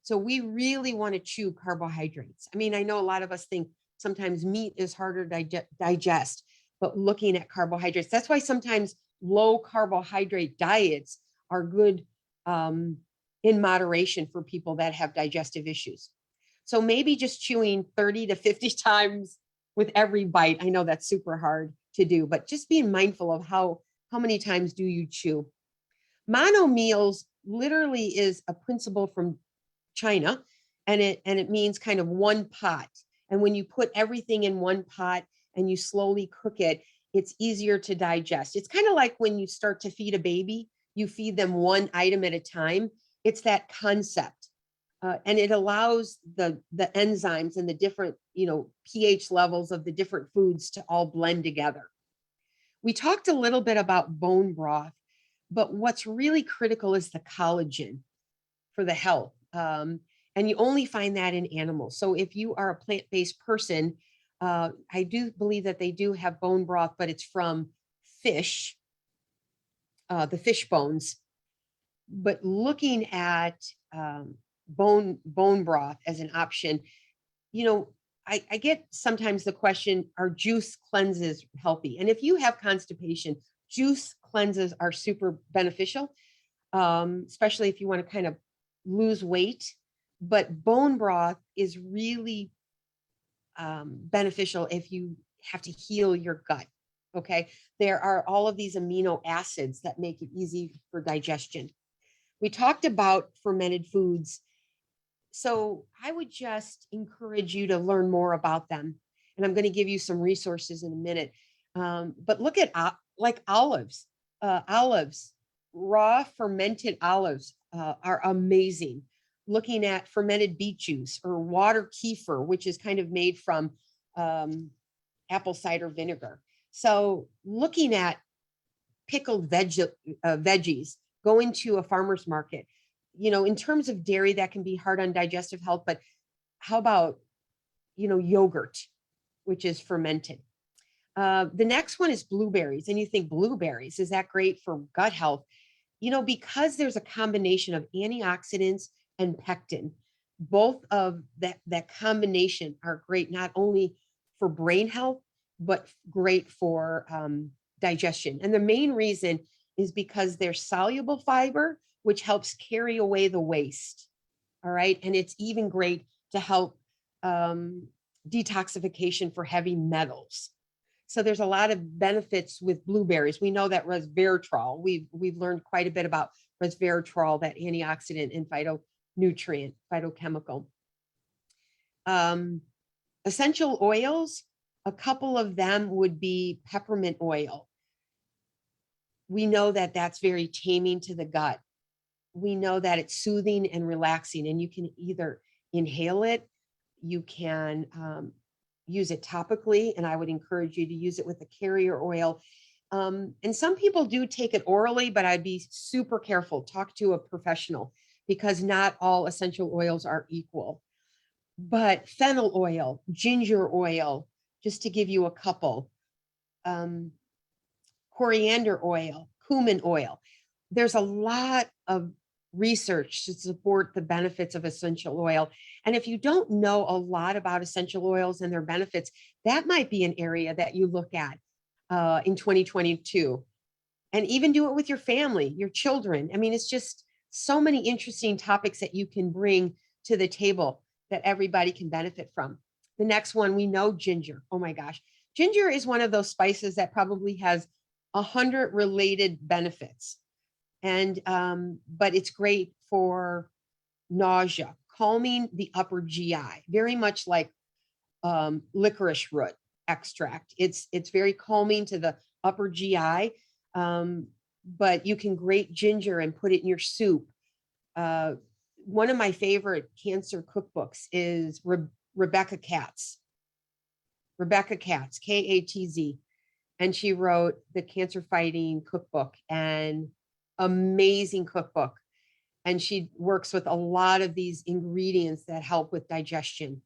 So we really want to chew carbohydrates. I mean, I know a lot of us think sometimes meat is harder to digest, but looking at carbohydrates, that's why sometimes low carbohydrate diets are good in moderation for people that have digestive issues. So maybe just chewing 30 to 50 times with every bite. I know that's super hard to do, but just being mindful of how many times do you chew. Mono meals literally is a principle from China, and it means kind of one pot. And when you put everything in one pot and you slowly cook it, it's easier to digest. It's kind of like when you start to feed a baby, you feed them one item at a time. It's that concept. And it allows the enzymes and the different, pH levels of the different foods to all blend together. We talked a little bit about bone broth, but what's really critical is the collagen for the health. And you only find that in animals. So if you are a plant-based person, I do believe that they do have bone broth, but it's from fish, the fish bones. But looking at bone broth as an option, I get sometimes the question, are juice cleanses healthy? And if you have constipation, juice cleanses are super beneficial, especially if you want to kind of lose weight. But bone broth is really beneficial if you have to heal your gut. Okay. There are all of these amino acids that make it easy for digestion. We talked about fermented foods. So I would just encourage you to learn more about them. And I'm going to give you some resources in a minute. But look at like olives. Olives, raw fermented olives are amazing. Looking at fermented beet juice or water kefir, which is kind of made from apple cider vinegar. So looking at pickled veggies, going to a farmer's market, in terms of dairy, that can be hard on digestive health, but how about, yogurt, which is fermented? The next one is blueberries. And you think blueberries, is that great for gut health? Because there's a combination of antioxidants and pectin, both of that combination are great, not only for brain health, but great for digestion. And the main reason is because they're soluble fiber, which helps carry away the waste. All right. And it's even great to help detoxification for heavy metals. So there's a lot of benefits with blueberries. We know that resveratrol, we've learned quite a bit about resveratrol, that antioxidant and phytonutrient, phytochemical. Essential oils, a couple of them would be peppermint oil. We know that that's very taming to the gut. We know that it's soothing and relaxing, and you can either inhale it, you can use it topically, and I would encourage you to use it with a carrier oil. And some people do take it orally, but I'd be super careful. Talk to a professional, because not all essential oils are equal. But fennel oil, ginger oil, just to give you a couple, coriander oil, cumin oil. There's a lot of research to support the benefits of essential oil. And if you don't know a lot about essential oils and their benefits, that might be an area that you look at in 2022. And even do it with your family, your children. I mean, it's just so many interesting topics that you can bring to the table that everybody can benefit from. The next one, we know ginger. Oh my gosh. Ginger is one of those spices that probably has 100 related benefits. And, but it's great for nausea, calming the upper GI, very much like licorice root extract. It's very calming to the upper GI, but you can grate ginger and put it in your soup. One of my favorite cancer cookbooks is Rebecca Katz. Rebecca Katz, Katz, and she wrote the Cancer-Fighting Cookbook, and amazing cookbook. And she works with a lot of these ingredients that help with digestion,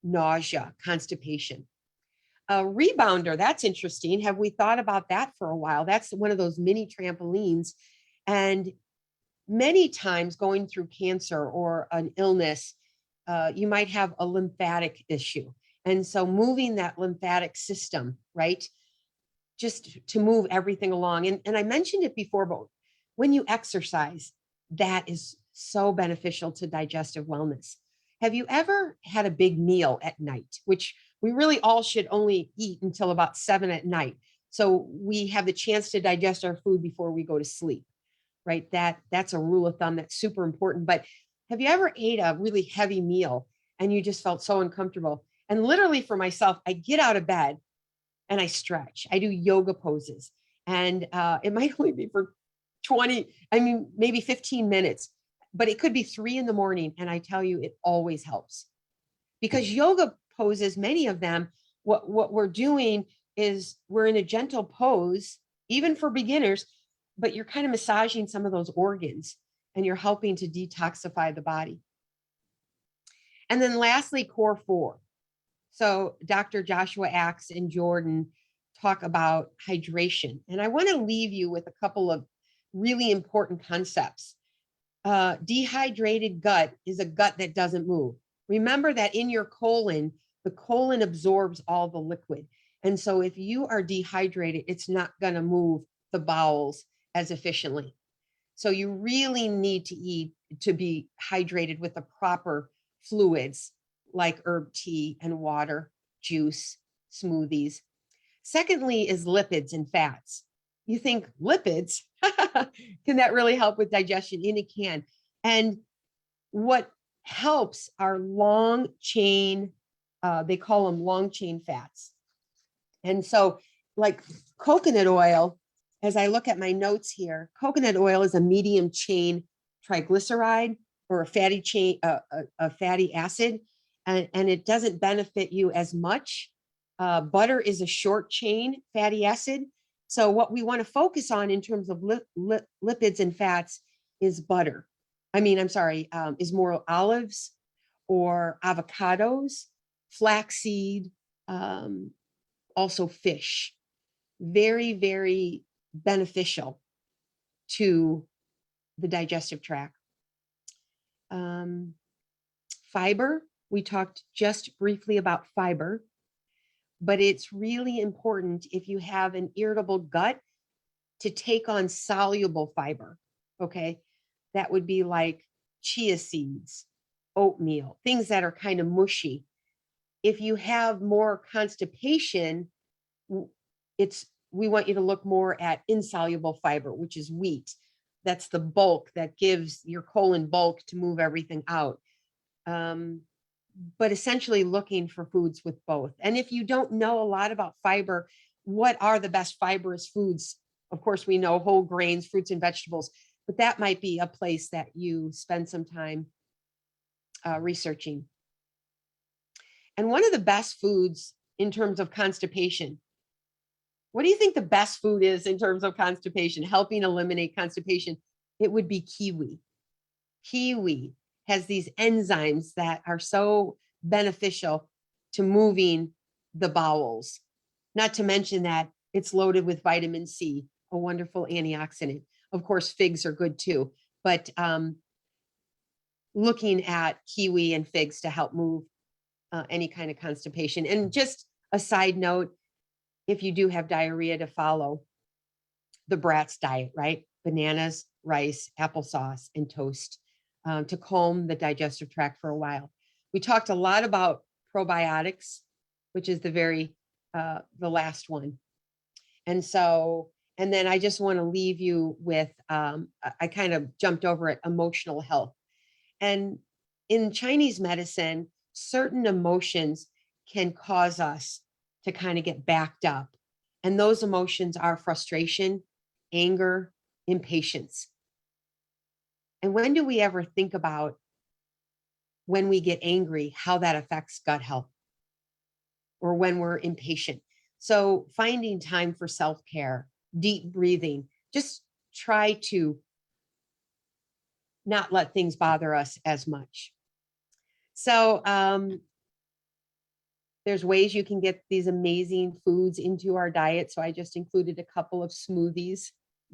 nausea, constipation. Rebounder, that's interesting. Have we thought about that for a while? That's one of those mini trampolines. And many times going through cancer or an illness, you might have a lymphatic issue. And so moving that lymphatic system, right? Just to move everything along. And I mentioned it before, but when you exercise, that is so beneficial to digestive wellness. Have you ever had a big meal at night, which we really all should only eat until about 7 at night, so we have the chance to digest our food before we go to sleep, right? That's a rule of thumb that's super important. But have you ever ate a really heavy meal and you just felt so uncomfortable? And literally for myself, I get out of bed and I stretch. I do yoga poses, and it might only be for 20, maybe 15 minutes, but it could be 3 in the morning. And I tell you, it always helps, because yoga poses, many of them, what we're doing is we're in a gentle pose, even for beginners, but you're kind of massaging some of those organs and you're helping to detoxify the body. And then lastly, core 4. So Dr. Joshua Axe and Jordan talk about hydration. And I want to leave you with a couple of really important concepts. Dehydrated gut is a gut that doesn't move. Remember that in your colon, the colon absorbs all the liquid. And so if you are dehydrated, it's not going to move the bowels as efficiently. So you really need to eat to be hydrated with the proper fluids like herb tea and water, juice, smoothies. Secondly is lipids and fats. You think lipids, can that really help with digestion? And it can. And what helps are long chain, they call them long chain fats. And so like coconut oil, as I look at my notes here, coconut oil is a medium chain triglyceride or a fatty chain, a fatty acid, and it doesn't benefit you as much. Butter is a short chain fatty acid. So what we want to focus on in terms of lipids and fats is butter. Is more olives or avocados, flaxseed, also fish. Very, very beneficial to the digestive tract. Fiber, we talked just briefly about fiber, but it's really important if you have an irritable gut to take on soluble fiber, okay? That would be like chia seeds, oatmeal, things that are kind of mushy. If you have more constipation, we want you to look more at insoluble fiber, which is wheat. That's the bulk that gives your colon bulk to move everything out. But essentially looking for foods with both. And if you don't know a lot about fiber, what are the best fibrous foods? Of course, we know whole grains, fruits and vegetables, but that might be a place that you spend some time researching. And one of the best foods in terms of constipation, what do you think the best food is in terms of constipation, helping eliminate constipation? It would be kiwi. Kiwi has these enzymes that are so beneficial to moving the bowels. Not to mention that it's loaded with vitamin C, a wonderful antioxidant. Of course, figs are good too, but looking at kiwi and figs to help move any kind of constipation. And just a side note, if you do have diarrhea, to follow the Bratz diet, right? Bananas, rice, applesauce, and toast to calm the digestive tract for a while. We talked a lot about probiotics, which is the last one. And then I just want to leave you with, I kind of jumped over it, emotional health. And in Chinese medicine, certain emotions can cause us to kind of get backed up. And those emotions are frustration, anger, impatience. And when do we ever think about when we get angry, how that affects gut health, or when we're impatient? So finding time for self-care, deep breathing, just try to not let things bother us as much. So there's ways you can get these amazing foods into our diet. So I just included a couple of smoothies,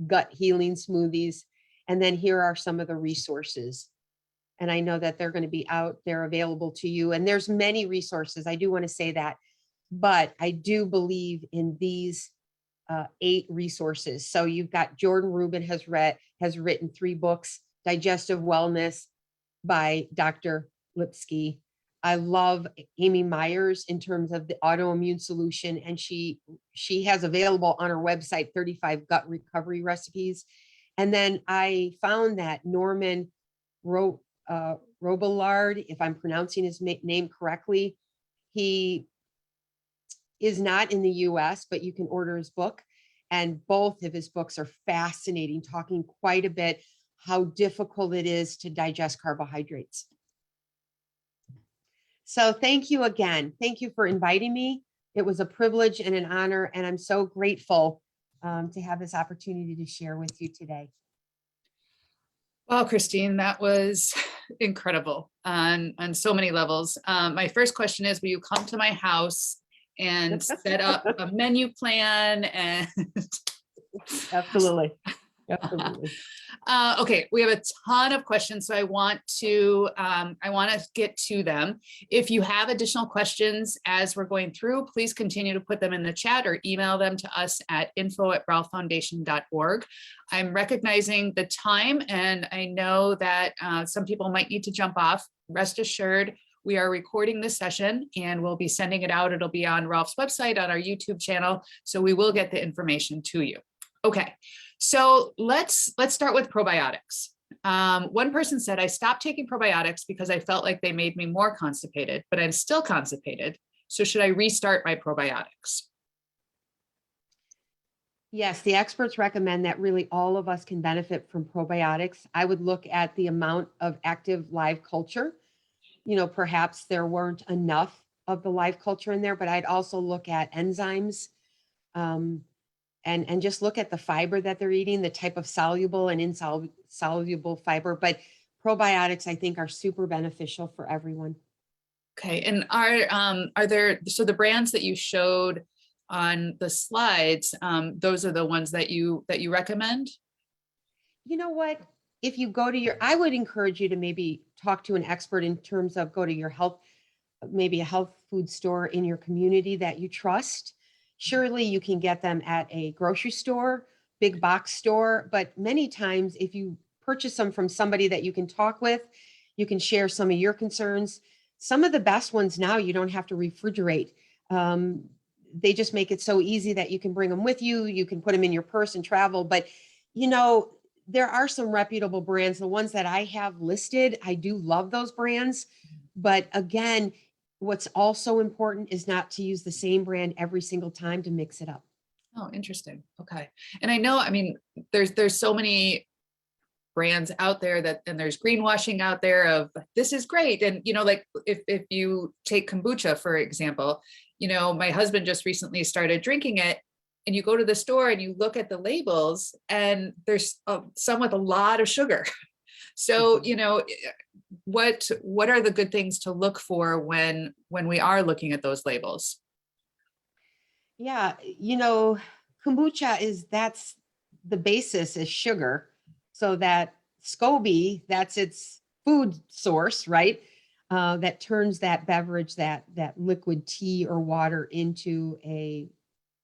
gut healing smoothies. And then here are some of the resources. And I know that they're going to be out there available to you. And there's many resources. I do want to say that, but I do believe in these 8 resources. So you've got Jordan Rubin has written 3 books, Digestive Wellness by Dr. Lipsky. I love Amy Myers in terms of the autoimmune solution. And she has available on her website 35 gut recovery recipes. And then I found that Norman Robillard, if I'm pronouncing his name correctly, he is not in the US, but you can order his book. And both of his books are fascinating, talking quite a bit how difficult it is to digest carbohydrates. So thank you again. Thank you for inviting me. It was a privilege and an honor, and I'm so grateful to have this opportunity to share with you today. Well, Christine, that was incredible on so many levels. My first question is, will you come to my house and set up a menu plan? And Absolutely. Absolutely. Okay, we have a ton of questions, so I want to get to them. If you have additional questions as we're going through, please continue to put them in the chat or email them to us at info@brothfoundation.org. I'm recognizing the time, and I know that some people might need to jump off. Rest assured, we are recording this session and we'll be sending it out. It'll be on Ralph's website, on our YouTube channel, so we will get the information to you. Okay, so let's start with probiotics. One person said, I stopped taking probiotics because I felt like they made me more constipated, but I'm still constipated. So should I restart my probiotics? Yes, the experts recommend that really all of us can benefit from probiotics. I would look at the amount of active live culture. Perhaps there weren't enough of the live culture in there, but I'd also look at enzymes. And just look at the fiber that they're eating, the type of soluble and insoluble fiber. But probiotics, I think, are super beneficial for everyone. Okay, and are there, so the brands that you showed on the slides, those are the ones that you recommend? You know what? If you go to I would encourage you to maybe talk to an expert in terms of go to your maybe a health food store in your community that you trust. Surely you can get them at a grocery store, big box store, but many times if you purchase them from somebody that you can talk with, you can share some of your concerns. Some of the best ones now, you don't have to refrigerate. they just make it so easy that you can bring them with you. You can put them in your purse and travel. But, you know, there are some reputable brands. The ones that I have listed, I do love those brands. But again, what's also important is not to use the same brand every single time, to mix it up. Oh, interesting. Okay. And I know, I mean, there's so many brands out there that, and there's greenwashing out there of this is great. And, you know, like if you take kombucha, for example, you know, my husband just recently started drinking it, and you go to the store and you look at the labels and there's some with a lot of sugar. So, you know, what are the good things to look for when we are looking at those labels? Yeah, you know, kombucha that's the basis is sugar. So that SCOBY, that's its food source, right? That turns that beverage, that liquid tea or water into a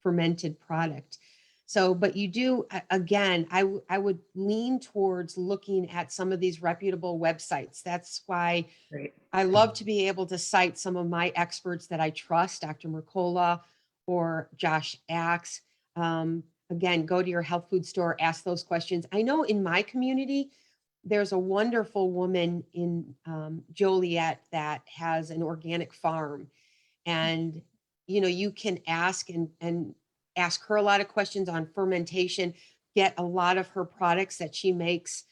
fermented product. So, but you do, again, I would lean towards looking at some of these reputable websites. That's why Right. I love to be able to cite some of my experts that I trust, Dr. Mercola or Josh Axe. Again, go to your health food store, ask those questions. I know in my community, there's a wonderful woman in Joliet that has an organic farm. And, you know, you can ask and ask her a lot of questions on fermentation, get a lot of her products that she makes.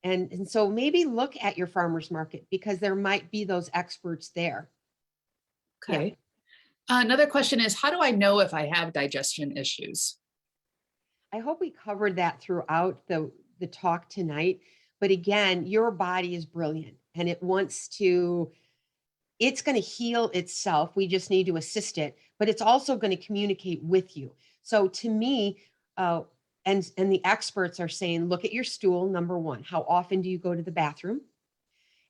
And so maybe look at your farmer's market, because there might be those experts there. Okay. Yeah. Another question is, how do I know if I have digestion issues? I hope we covered that throughout the talk tonight. But again, your body is brilliant and it wants to, it's going to heal itself. We just need to assist it, but it's also going to communicate with you. So to me, and the experts are saying, look at your stool. Number one, how often do you go to the bathroom?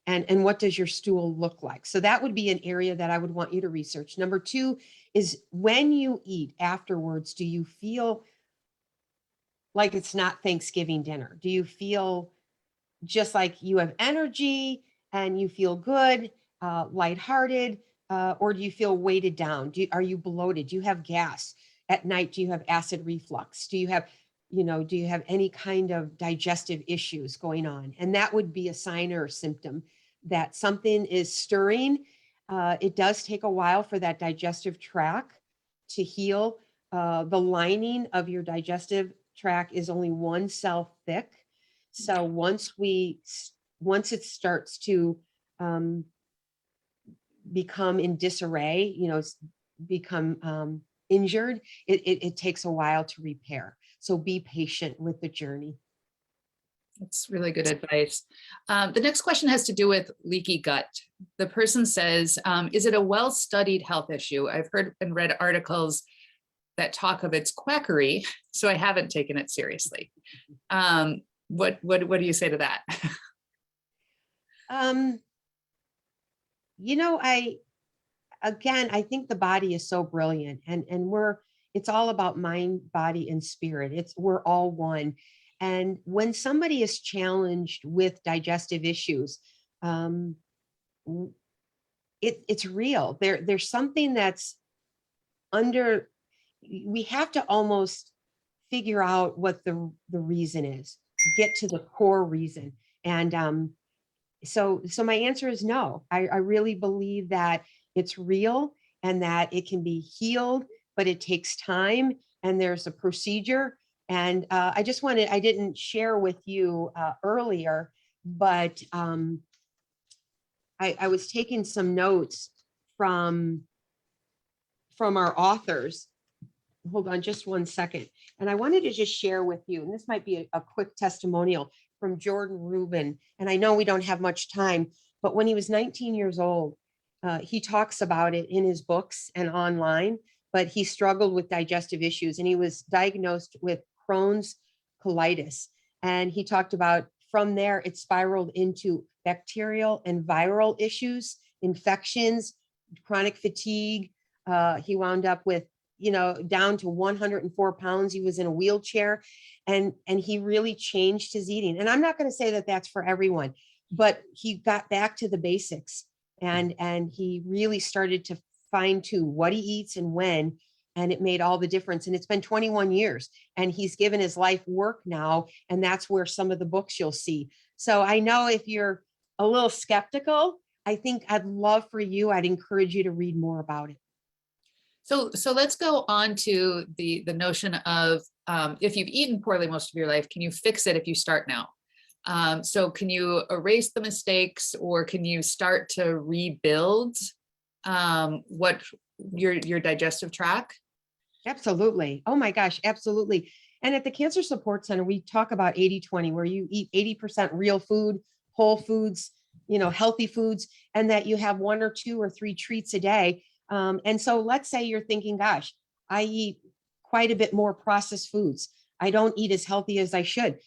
And what does your stool look like? So that would be an area that I would want you to research. Number two is, when you eat afterwards, do you feel like it's not Thanksgiving dinner? Do you feel just like you have energy and you feel good, lighthearted, or do you feel weighted down? Are you bloated? Do you have gas at night? Do you have acid reflux? Do you have, do you have any kind of digestive issues going on? And that would be a sign or a symptom that something is stirring. It does take a while for that digestive tract to heal. The lining of your digestive tract is only one cell thick. So once it starts to become in disarray, become injured, it takes a while to repair. So be patient with the journey. That's really good advice. The next question has to do with leaky gut. The person says, is it a well-studied health issue? I've heard and read articles that talk of its quackery, so I haven't taken it seriously. What do you say to that? I think the body is so brilliant, and it's all about mind, body, and spirit. We're all one. And when somebody is challenged with digestive issues, it's real. There's something that's under. We have to almost figure out what the reason is, get to the core reason. And so my answer is no. I really believe that it's real and that it can be healed, but it takes time and there's a procedure. And I didn't share with you earlier, but I was taking some notes from our authors. Hold on just one second. And I wanted to just share with you, and this might be a quick testimonial from Jordan Rubin. And I know we don't have much time, but when he was 19 years old, he talks about it in his books and online, but he struggled with digestive issues and he was diagnosed with Crohn's colitis. And he talked about, from there, it spiraled into bacterial and viral issues, infections, chronic fatigue. He wound up with, down to 104 pounds. He was in a wheelchair, and he really changed his eating. And I'm not going to say that that's for everyone, but he got back to the basics, and he really started to fine tune what he eats and when. and it made all the difference. And it's been 21 years and he's given his life work now. And that's where some of the books you'll see. So I know if you're a little skeptical, I think I'd encourage you to read more about it. So let's go on to the notion of if you've eaten poorly most of your life, can you fix it if you start now? So can you erase the mistakes, or can you start to rebuild what your digestive tract? Absolutely. Oh my gosh, absolutely. And at the Cancer Support Center, we talk about 80-20, where you eat 80% real food, whole foods, healthy foods, and that you have 1 or 2 or 3 treats a day. And so let's say you're thinking, gosh, I eat quite a bit more processed foods. I don't eat as healthy as I should.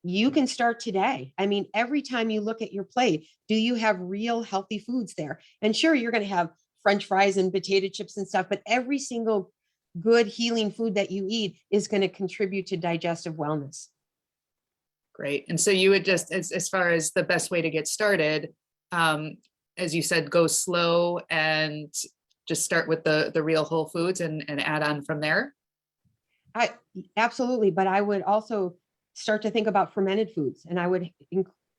You can start today. I mean, every time you look at your plate, do you have real healthy foods there? And sure, you're going to have French fries and potato chips and stuff, but every single good healing food that you eat is going to contribute to digestive wellness. Great. And so you would just, as far as the best way to get started, as you said, go slow and just start with the real whole foods and add on from there. Absolutely. But I would also start to think about fermented foods, and I would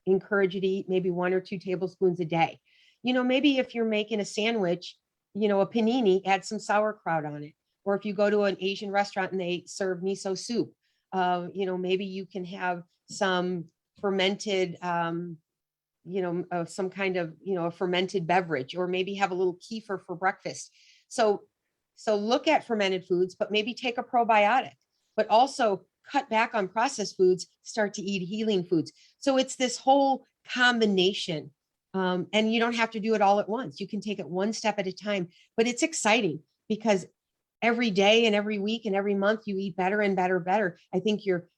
encourage you to eat maybe 1 or 2 tablespoons a day. Maybe if you're making a sandwich, a panini, add some sauerkraut on it. Or if you go to an Asian restaurant and they serve miso soup, maybe you can have some fermented, some kind of, a fermented beverage, or maybe have a little kefir for breakfast. So look at fermented foods, but maybe take a probiotic, but also cut back on processed foods, start to eat healing foods. So it's this whole combination. And you don't have to do it all at once. You can take it one step at a time, but it's exciting because every day and every week and every month you eat better and better. I think your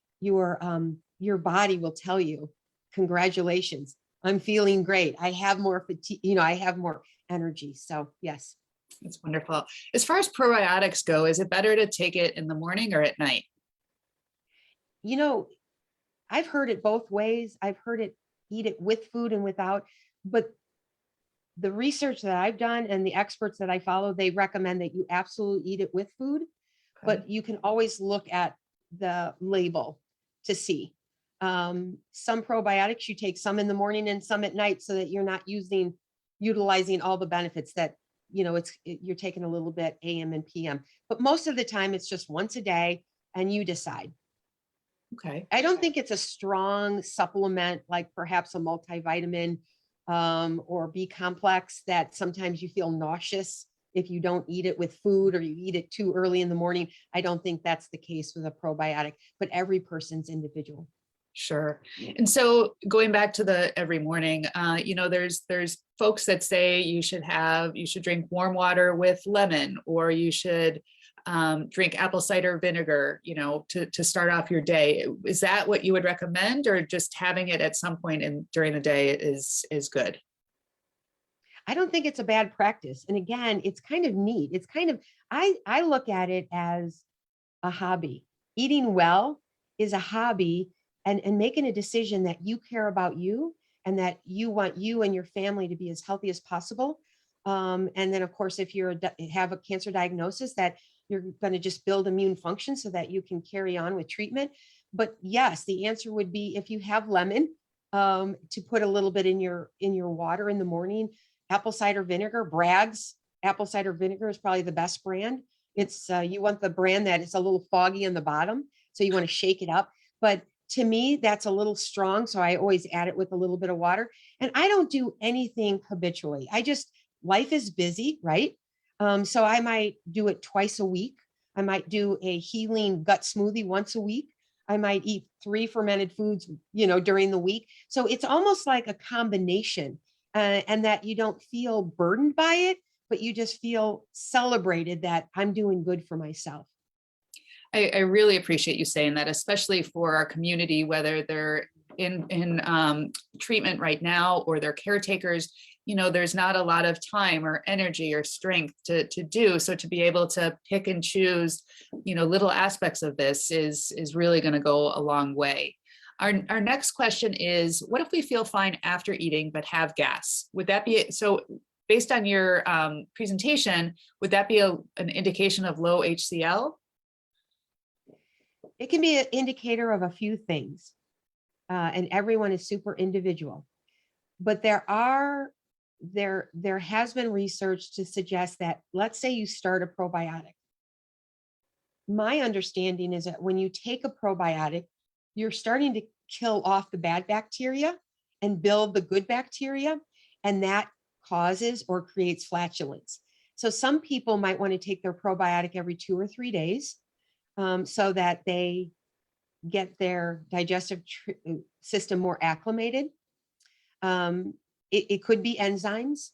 body will tell you, congratulations, I'm feeling great. I have more fatigue, I have more energy. So yes. That's wonderful. As far as probiotics go, is it better to take it in the morning or at night? I've heard it both ways. I've heard it eat it with food and without, but the research that I've done and the experts that I follow, they recommend that you absolutely eat it with food, but you can always look at the label to see. Some probiotics, you take some in the morning and some at night so that you're not utilizing all the benefits that, you're taking a little bit AM and PM, but most of the time it's just once a day and you decide. Okay. I don't think it's a strong supplement like perhaps a multivitamin or B complex that sometimes you feel nauseous if you don't eat it with food or you eat it too early in the morning. I don't think that's the case with a probiotic, but every person's individual. Sure. And so going back to the every morning, there's folks that say you should drink warm water with lemon, or you should drink apple cider vinegar, to start off your day. Is that what you would recommend, or just having it at some point during the day is good? I don't think it's a bad practice. And again, it's kind of neat. It's kind of, I look at it as a hobby. Eating well is a hobby, and making a decision that you care about you and that you want you and your family to be as healthy as possible. And then of course, if you have a cancer diagnosis, that you're going to just build immune function so that you can carry on with treatment. But yes, the answer would be if you have lemon, to put a little bit in your water in the morning. Apple cider vinegar, Bragg's apple cider vinegar is probably the best brand. It's you want the brand that it's a little foggy on the bottom, so you want to shake it up. But to me, that's a little strong, so I always add it with a little bit of water. And I don't do anything habitually. Life is busy, right? So I might do it twice a week. I might do a healing gut smoothie once a week. I might eat 3 fermented foods, during the week. So it's almost like a combination, and that you don't feel burdened by it, but you just feel celebrated that I'm doing good for myself. I really appreciate you saying that, especially for our community, whether they're in treatment right now or they're caretakers. There's not a lot of time or energy or strength to do. So to be able to pick and choose, little aspects of this is really going to go a long way. Our next question is, what if we feel fine after eating but have gas? Would that be so? based on your presentation, would that be an indication of low HCl? It can be an indicator of a few things, and everyone is super individual. But there has been research to suggest that, let's say you start a probiotic. My understanding is that when you take a probiotic, you're starting to kill off the bad bacteria and build the good bacteria, and that causes or creates flatulence. So some people might want to take their probiotic every 2 or 3 days, so that they get their digestive system more acclimated. It could be enzymes,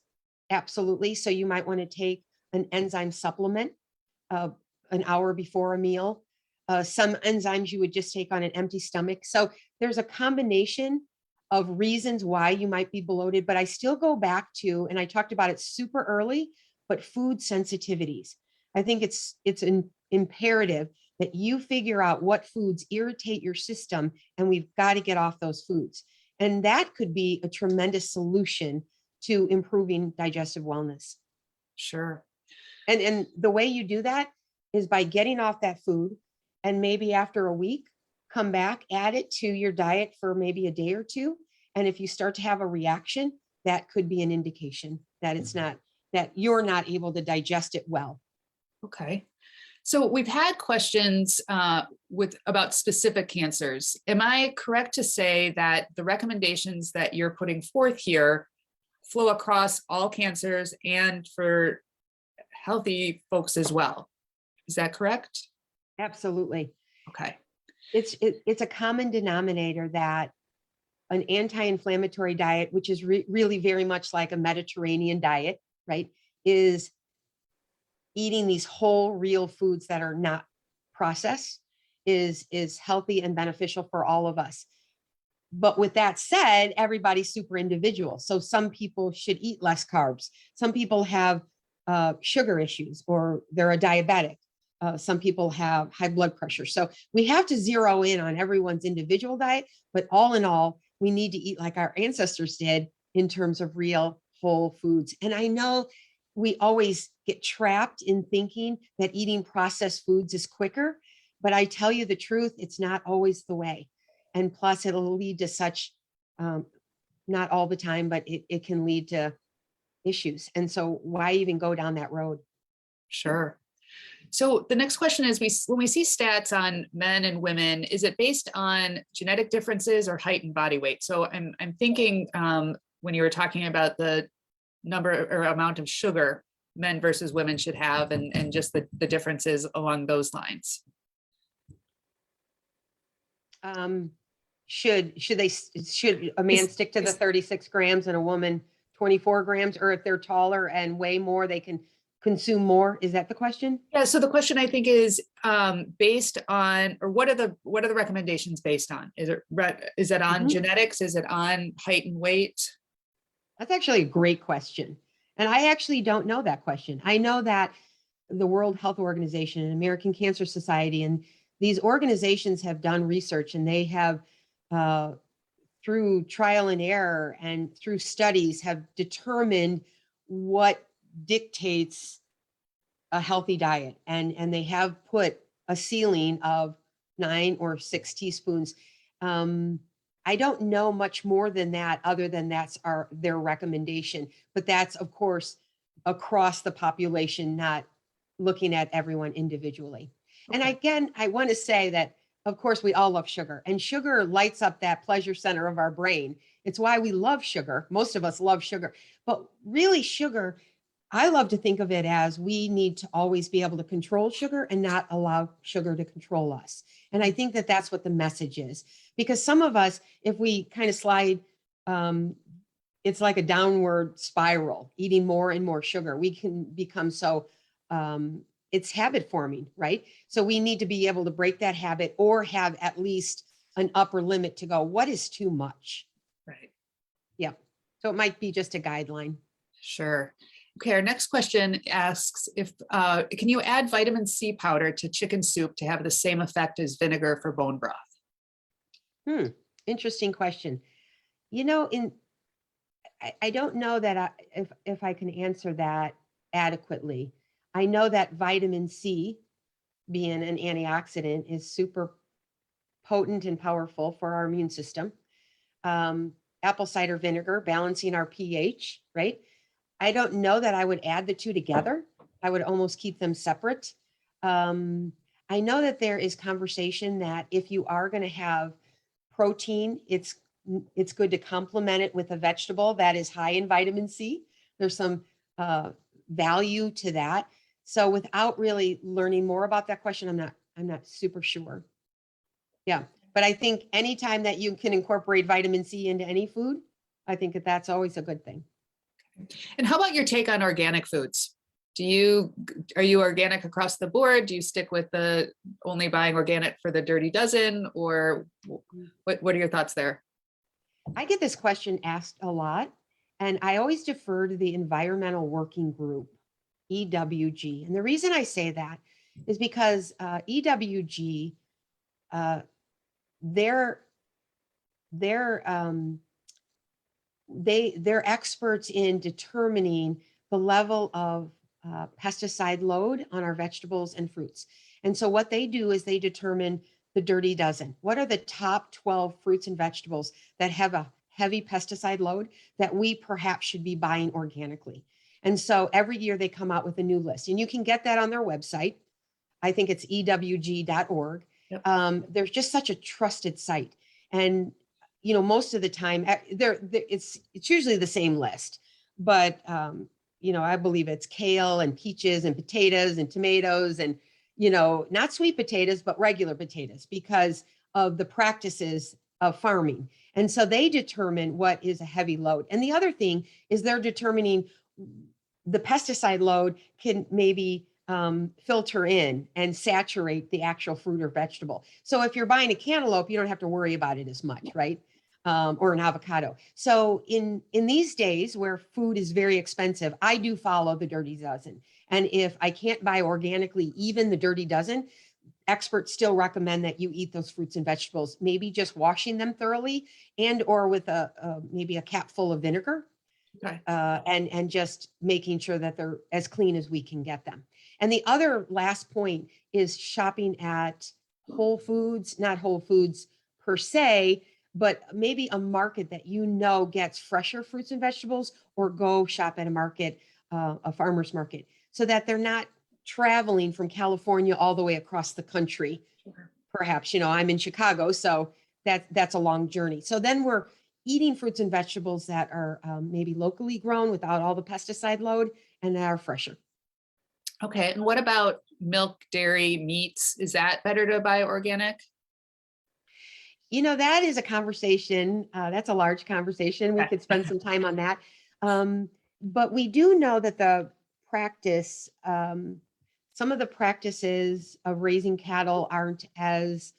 absolutely. So you might want to take an enzyme supplement an hour before a meal. Some enzymes you would just take on an empty stomach. So there's a combination of reasons why you might be bloated, but I still go back to, and I talked about it super early, but food sensitivities. I think it's imperative that you figure out what foods irritate your system, and we've got to get off those foods. And that could be a tremendous solution to improving digestive wellness. Sure. And the way you do that is by getting off that food, and maybe after a week, come back, add it to your diet for maybe a day or two. And if you start to have a reaction, that could be an indication that it's not, that you're not able to digest it well. Okay. So we've had questions about specific cancers. Am I correct to say that the recommendations that you're putting forth here flow across all cancers and for healthy folks as well? Is that correct? Absolutely. Okay. It's a common denominator that an anti-inflammatory diet, which is really very much like a Mediterranean diet, right, is eating these whole real foods that are not processed, is healthy and beneficial for all of us. But with that said, everybody's super individual. So some people should eat less carbs. Some people have sugar issues, or they're a diabetic. Some people have high blood pressure. So we have to zero in on everyone's individual diet, but all in all, we need to eat like our ancestors did in terms of real whole foods. And I know we always get trapped in thinking that eating processed foods is quicker, but I tell you the truth, it's not always the way. And plus it'll lead to such, not all the time, but it can lead to issues. And so why even go down that road? Sure. So the next question is, when we see stats on men and women, is it based on genetic differences or height and body weight? So I'm thinking when you were talking about the number or amount of sugar men versus women should have, and just the differences along those lines. Should a man stick to the 36 grams and a woman 24 grams, or if they're taller and weigh more, they can consume more? Is that the question? Yeah. So the question, I think, is based on, or what are the recommendations based on? Is it on genetics? Is it on height and weight? That's actually a great question. And I actually don't know that question. I know that the World Health Organization and American Cancer Society and these organizations have done research, and they have, through trial and error and through studies, have determined what dictates a healthy diet. And they have put a ceiling of 9 or 6 teaspoons. I don't know much more than that, other than that's their recommendation. But that's, of course, across the population, not looking at everyone individually. Okay. And again, I want to say that, of course, we all love sugar, and sugar lights up that pleasure center of our brain. It's why we love sugar. Most of us love sugar, but really sugar, I love to think of it as we need to always be able to control sugar and not allow sugar to control us. And I think that that's what the message is, because some of us, if we kind of slide, it's like a downward spiral, eating more and more sugar, we can become so, it's habit forming, right? So we need to be able to break that habit, or have at least an upper limit to go, what is too much? Right. Yeah. So it might be just a guideline. Sure. Okay, our next question asks if, can you add vitamin C powder to chicken soup to have the same effect as vinegar for bone broth? Interesting question. You know, I don't know that if I can answer that adequately. I know that vitamin C, being an antioxidant, is super potent and powerful for our immune system. Apple cider vinegar, balancing our pH, right? I don't know that I would add the two together. I would almost keep them separate. I know that there is conversation that if you are going to have protein, it's good to complement it with a vegetable that is high in vitamin C. There's some value to that. So without really learning more about that question, I'm not super sure. Yeah, but I think anytime that you can incorporate vitamin C into any food, I think that that's always a good thing. And how about your take on organic foods? Are you organic across the board? Do you stick with the only buying organic for the dirty dozen, or what are your thoughts there? I get this question asked a lot, and I always defer to the Environmental Working Group, EWG. And the reason I say that is because EWG, they're experts in determining the level of pesticide load on our vegetables and fruits. And so what they do is they determine the dirty dozen. What are the top 12 fruits and vegetables that have a heavy pesticide load that we perhaps should be buying organically? And so every year they come out with a new list, and you can get that on their website. I think it's ewg.org. Yep. There's just such a trusted site. And, you know, most of the time it's usually the same list, but, you know, I believe it's kale and peaches and potatoes and tomatoes and, you know, not sweet potatoes, but regular potatoes because of the practices of farming. And so they determine what is a heavy load. And the other thing is they're determining the pesticide load can maybe filter in and saturate the actual fruit or vegetable. So if you're buying a cantaloupe, you don't have to worry about it as much, right? Or an avocado. So in these days where food is very expensive, I do follow the dirty dozen. And if I can't buy organically, even the dirty dozen, experts still recommend that you eat those fruits and vegetables, maybe just washing them thoroughly and or with maybe a cap full of vinegar. Okay. And just making sure that they're as clean as we can get them. And the other last point is shopping at Whole Foods, not Whole Foods per se, but maybe a market that you know gets fresher fruits and vegetables, or go shop at a market, a farmer's market, so that they're not traveling from California all the way across the country. Sure. Perhaps, you know, I'm in Chicago, so that's a long journey. So then we're eating fruits and vegetables that are maybe locally grown without all the pesticide load and that are fresher. Okay. And what about milk, dairy, meats? Is that better to buy organic? You know, that is a conversation. That's a large conversation. We could spend some time on that. But we do know that the practice, some of the practices of raising cattle aren't as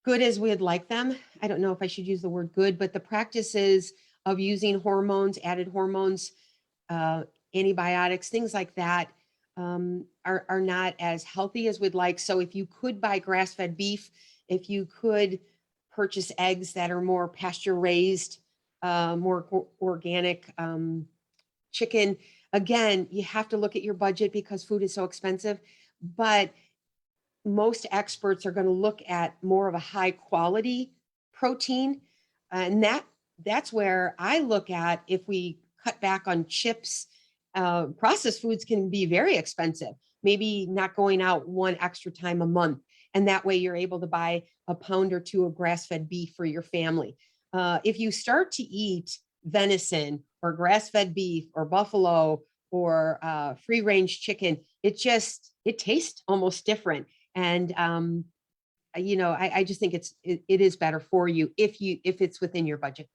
good as we'd like them. I don't know if I should use the word good, but the practices of using hormones, added hormones, antibiotics, things like that are not as healthy as we'd like. So if you could buy grass-fed beef, if you could purchase eggs that are more pasture raised, more organic, chicken, again, you have to look at your budget because food is so expensive. But most experts are going to look at more of a high quality protein. And that's where I look at, if we cut back on chips, processed foods can be very expensive, maybe not going out one extra time a month. And that way you're able to buy a pound or two of grass-fed beef for your family. If you start to eat venison or grass-fed beef or buffalo or free-range chicken, it tastes almost different. And you know, I just think it is better for you if it's within your budget.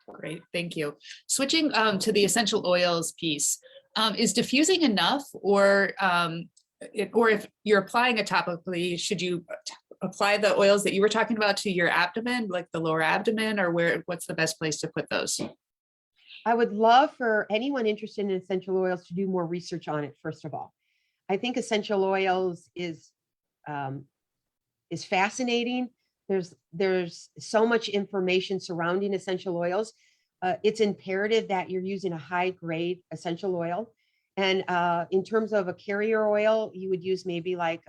Great, thank you. Switching to the essential oils piece, is diffusing enough, or if you're applying it topically, should you apply the oils that you were talking about to your abdomen, like the lower abdomen, or what's the best place to put those? I would love for anyone interested in essential oils to do more research on it. First of all, I think essential oils is fascinating. There's so much information surrounding essential oils. it's imperative that you're using a high grade essential oil. And in terms of a carrier oil, you would use maybe like,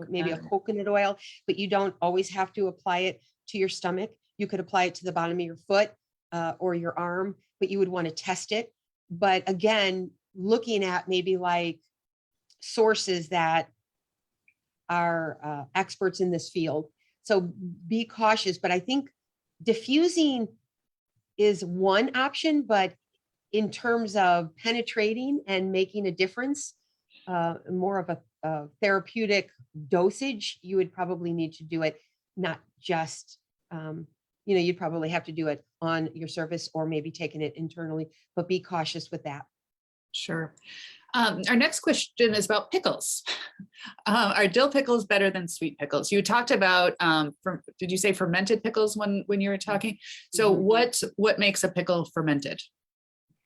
maybe a coconut oil, but you don't always have to apply it to your stomach. You could apply it to the bottom of your foot or your arm, but you would want to test it. But again, looking at maybe like sources that are experts in this field. So be cautious, but I think diffusing is one option, but in terms of penetrating and making a difference, more of a therapeutic dosage, you would probably need to do it, not just, you'd probably have to do it on your surface or maybe taking it internally, but be cautious with that. Sure. Our next question is about pickles. Are dill pickles better than sweet pickles? You talked about, did you say fermented pickles when you were talking? So what makes a pickle fermented?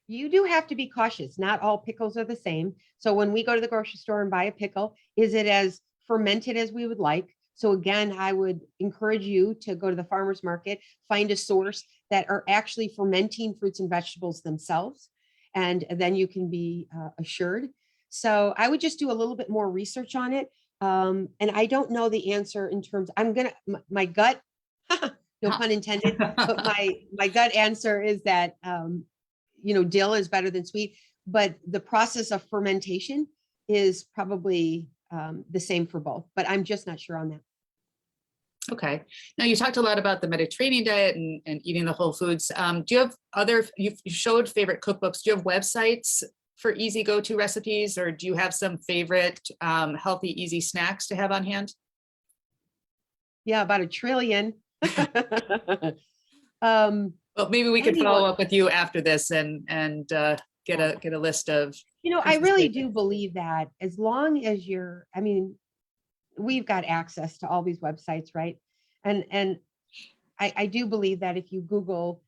You do have to be cautious. Not all pickles are the same. So when we go to the grocery store and buy a pickle, is it as fermented as we would like? So again, I would encourage you to go to the farmer's market, find a source that are actually fermenting fruits and vegetables themselves, and then you can be assured. So I would just do a little bit more research on it. And I don't know the answer in terms, my gut, no pun intended, but my gut answer is that, dill is better than sweet, but the process of fermentation is probably the same for both, but I'm just not sure on that. Okay. Now you talked a lot about the Mediterranean diet and eating the whole foods. Do you have you showed favorite cookbooks? Do you have websites for easy go-to recipes, or do you have some favorite healthy, easy snacks to have on hand? Yeah, about 1 trillion. Well, maybe we could follow up with you after this and get a list of. I really do believe that as long as we've got access to all these websites, right? And I do believe that if you Google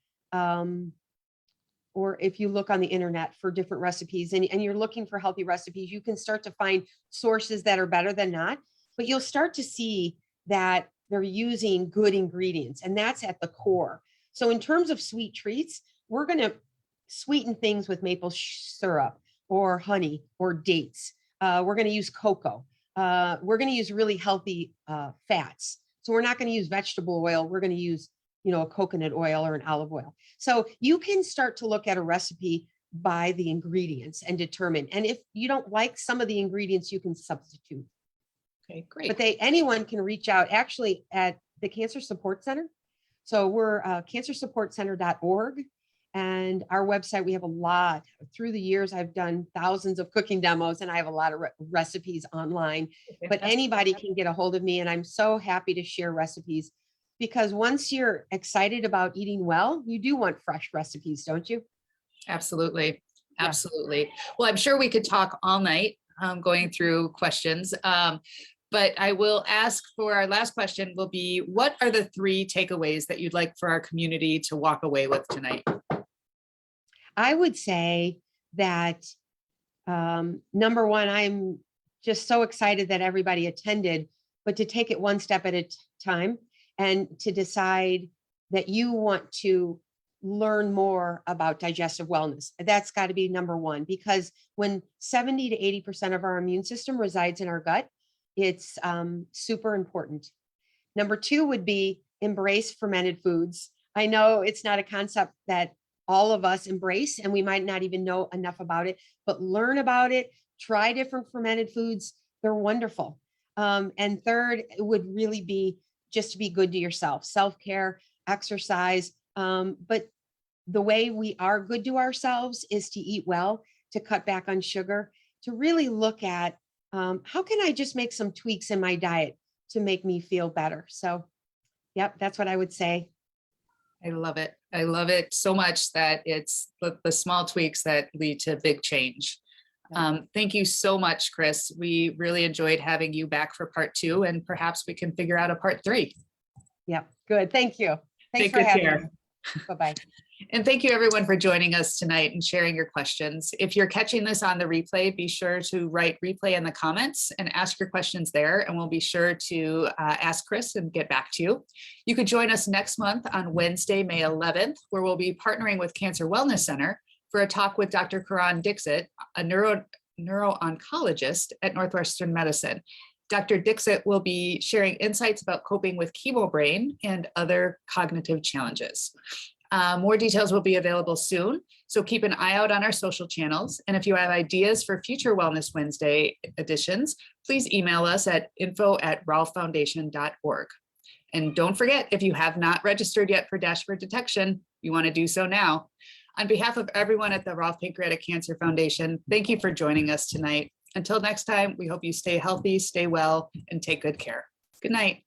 or if you look on the internet for different recipes and you're looking for healthy recipes, you can start to find sources that are better than not, but you'll start to see that they're using good ingredients, and that's at the core. So in terms of sweet treats, we're going to sweeten things with maple syrup or honey or dates. We're going to use cocoa. We're going to use really healthy fats. So we're not going to use vegetable oil. We're going to use, a coconut oil or an olive oil. So you can start to look at a recipe by the ingredients and determine. And if you don't like some of the ingredients, you can substitute. Okay, great. But anyone can reach out actually at the Cancer Support Center. So we're cancersupportcenter.org. And our website, we have a lot. Through the years, I've done thousands of cooking demos and I have a lot of recipes online, but anybody can get a hold of me. And I'm so happy to share recipes, because once you're excited about eating well, you do want fresh recipes, don't you? Absolutely. Absolutely. Yeah. Well, I'm sure we could talk all night going through questions. But I will ask for our last question will be, what are the 3 takeaways that you'd like for our community to walk away with tonight? I would say that number one, I'm just so excited that everybody attended, but to take it one step at a time and to decide that you want to learn more about digestive wellness. That's got to be number one, because when 70 to 80% of our immune system resides in our gut, it's super important. Number 2 would be embrace fermented foods. I know it's not a concept that all of us embrace, and we might not even know enough about it, but learn about it, try different fermented foods. They're wonderful. And third, it would really be just to be good to yourself, self-care, exercise. But the way we are good to ourselves is to eat well, to cut back on sugar, to really look at how can I just make some tweaks in my diet to make me feel better? So, yep, that's what I would say. I love it. I love it so much that it's the small tweaks that lead to big change. Thank you so much, Chris. We really enjoyed having you back for part 2, and perhaps we can figure out a part 3. Yep, good. Thank you. Thanks Take for good having care. me. Bye-bye. And thank you everyone for joining us tonight and sharing your questions. If you're catching this on the replay, be sure to write replay in the comments and ask your questions there, and we'll be sure to ask Chris and get back to you. You could join us next month on Wednesday, May 11th, where we'll be partnering with Cancer Wellness Center for a talk with Dr. Karan Dixit, a neuro-oncologist at Northwestern Medicine. Dr. Dixit will be sharing insights about coping with chemo brain and other cognitive challenges. More details will be available soon, so keep an eye out on our social channels. And if you have ideas for future Wellness Wednesday editions, please email us at info@ralphfoundation.org. And don't forget, if you have not registered yet for Dashboard Detection, you want to do so now. On behalf of everyone at the Rolf Pancreatic Cancer Foundation, thank you for joining us tonight. Until next time, we hope you stay healthy, stay well, and take good care. Good night.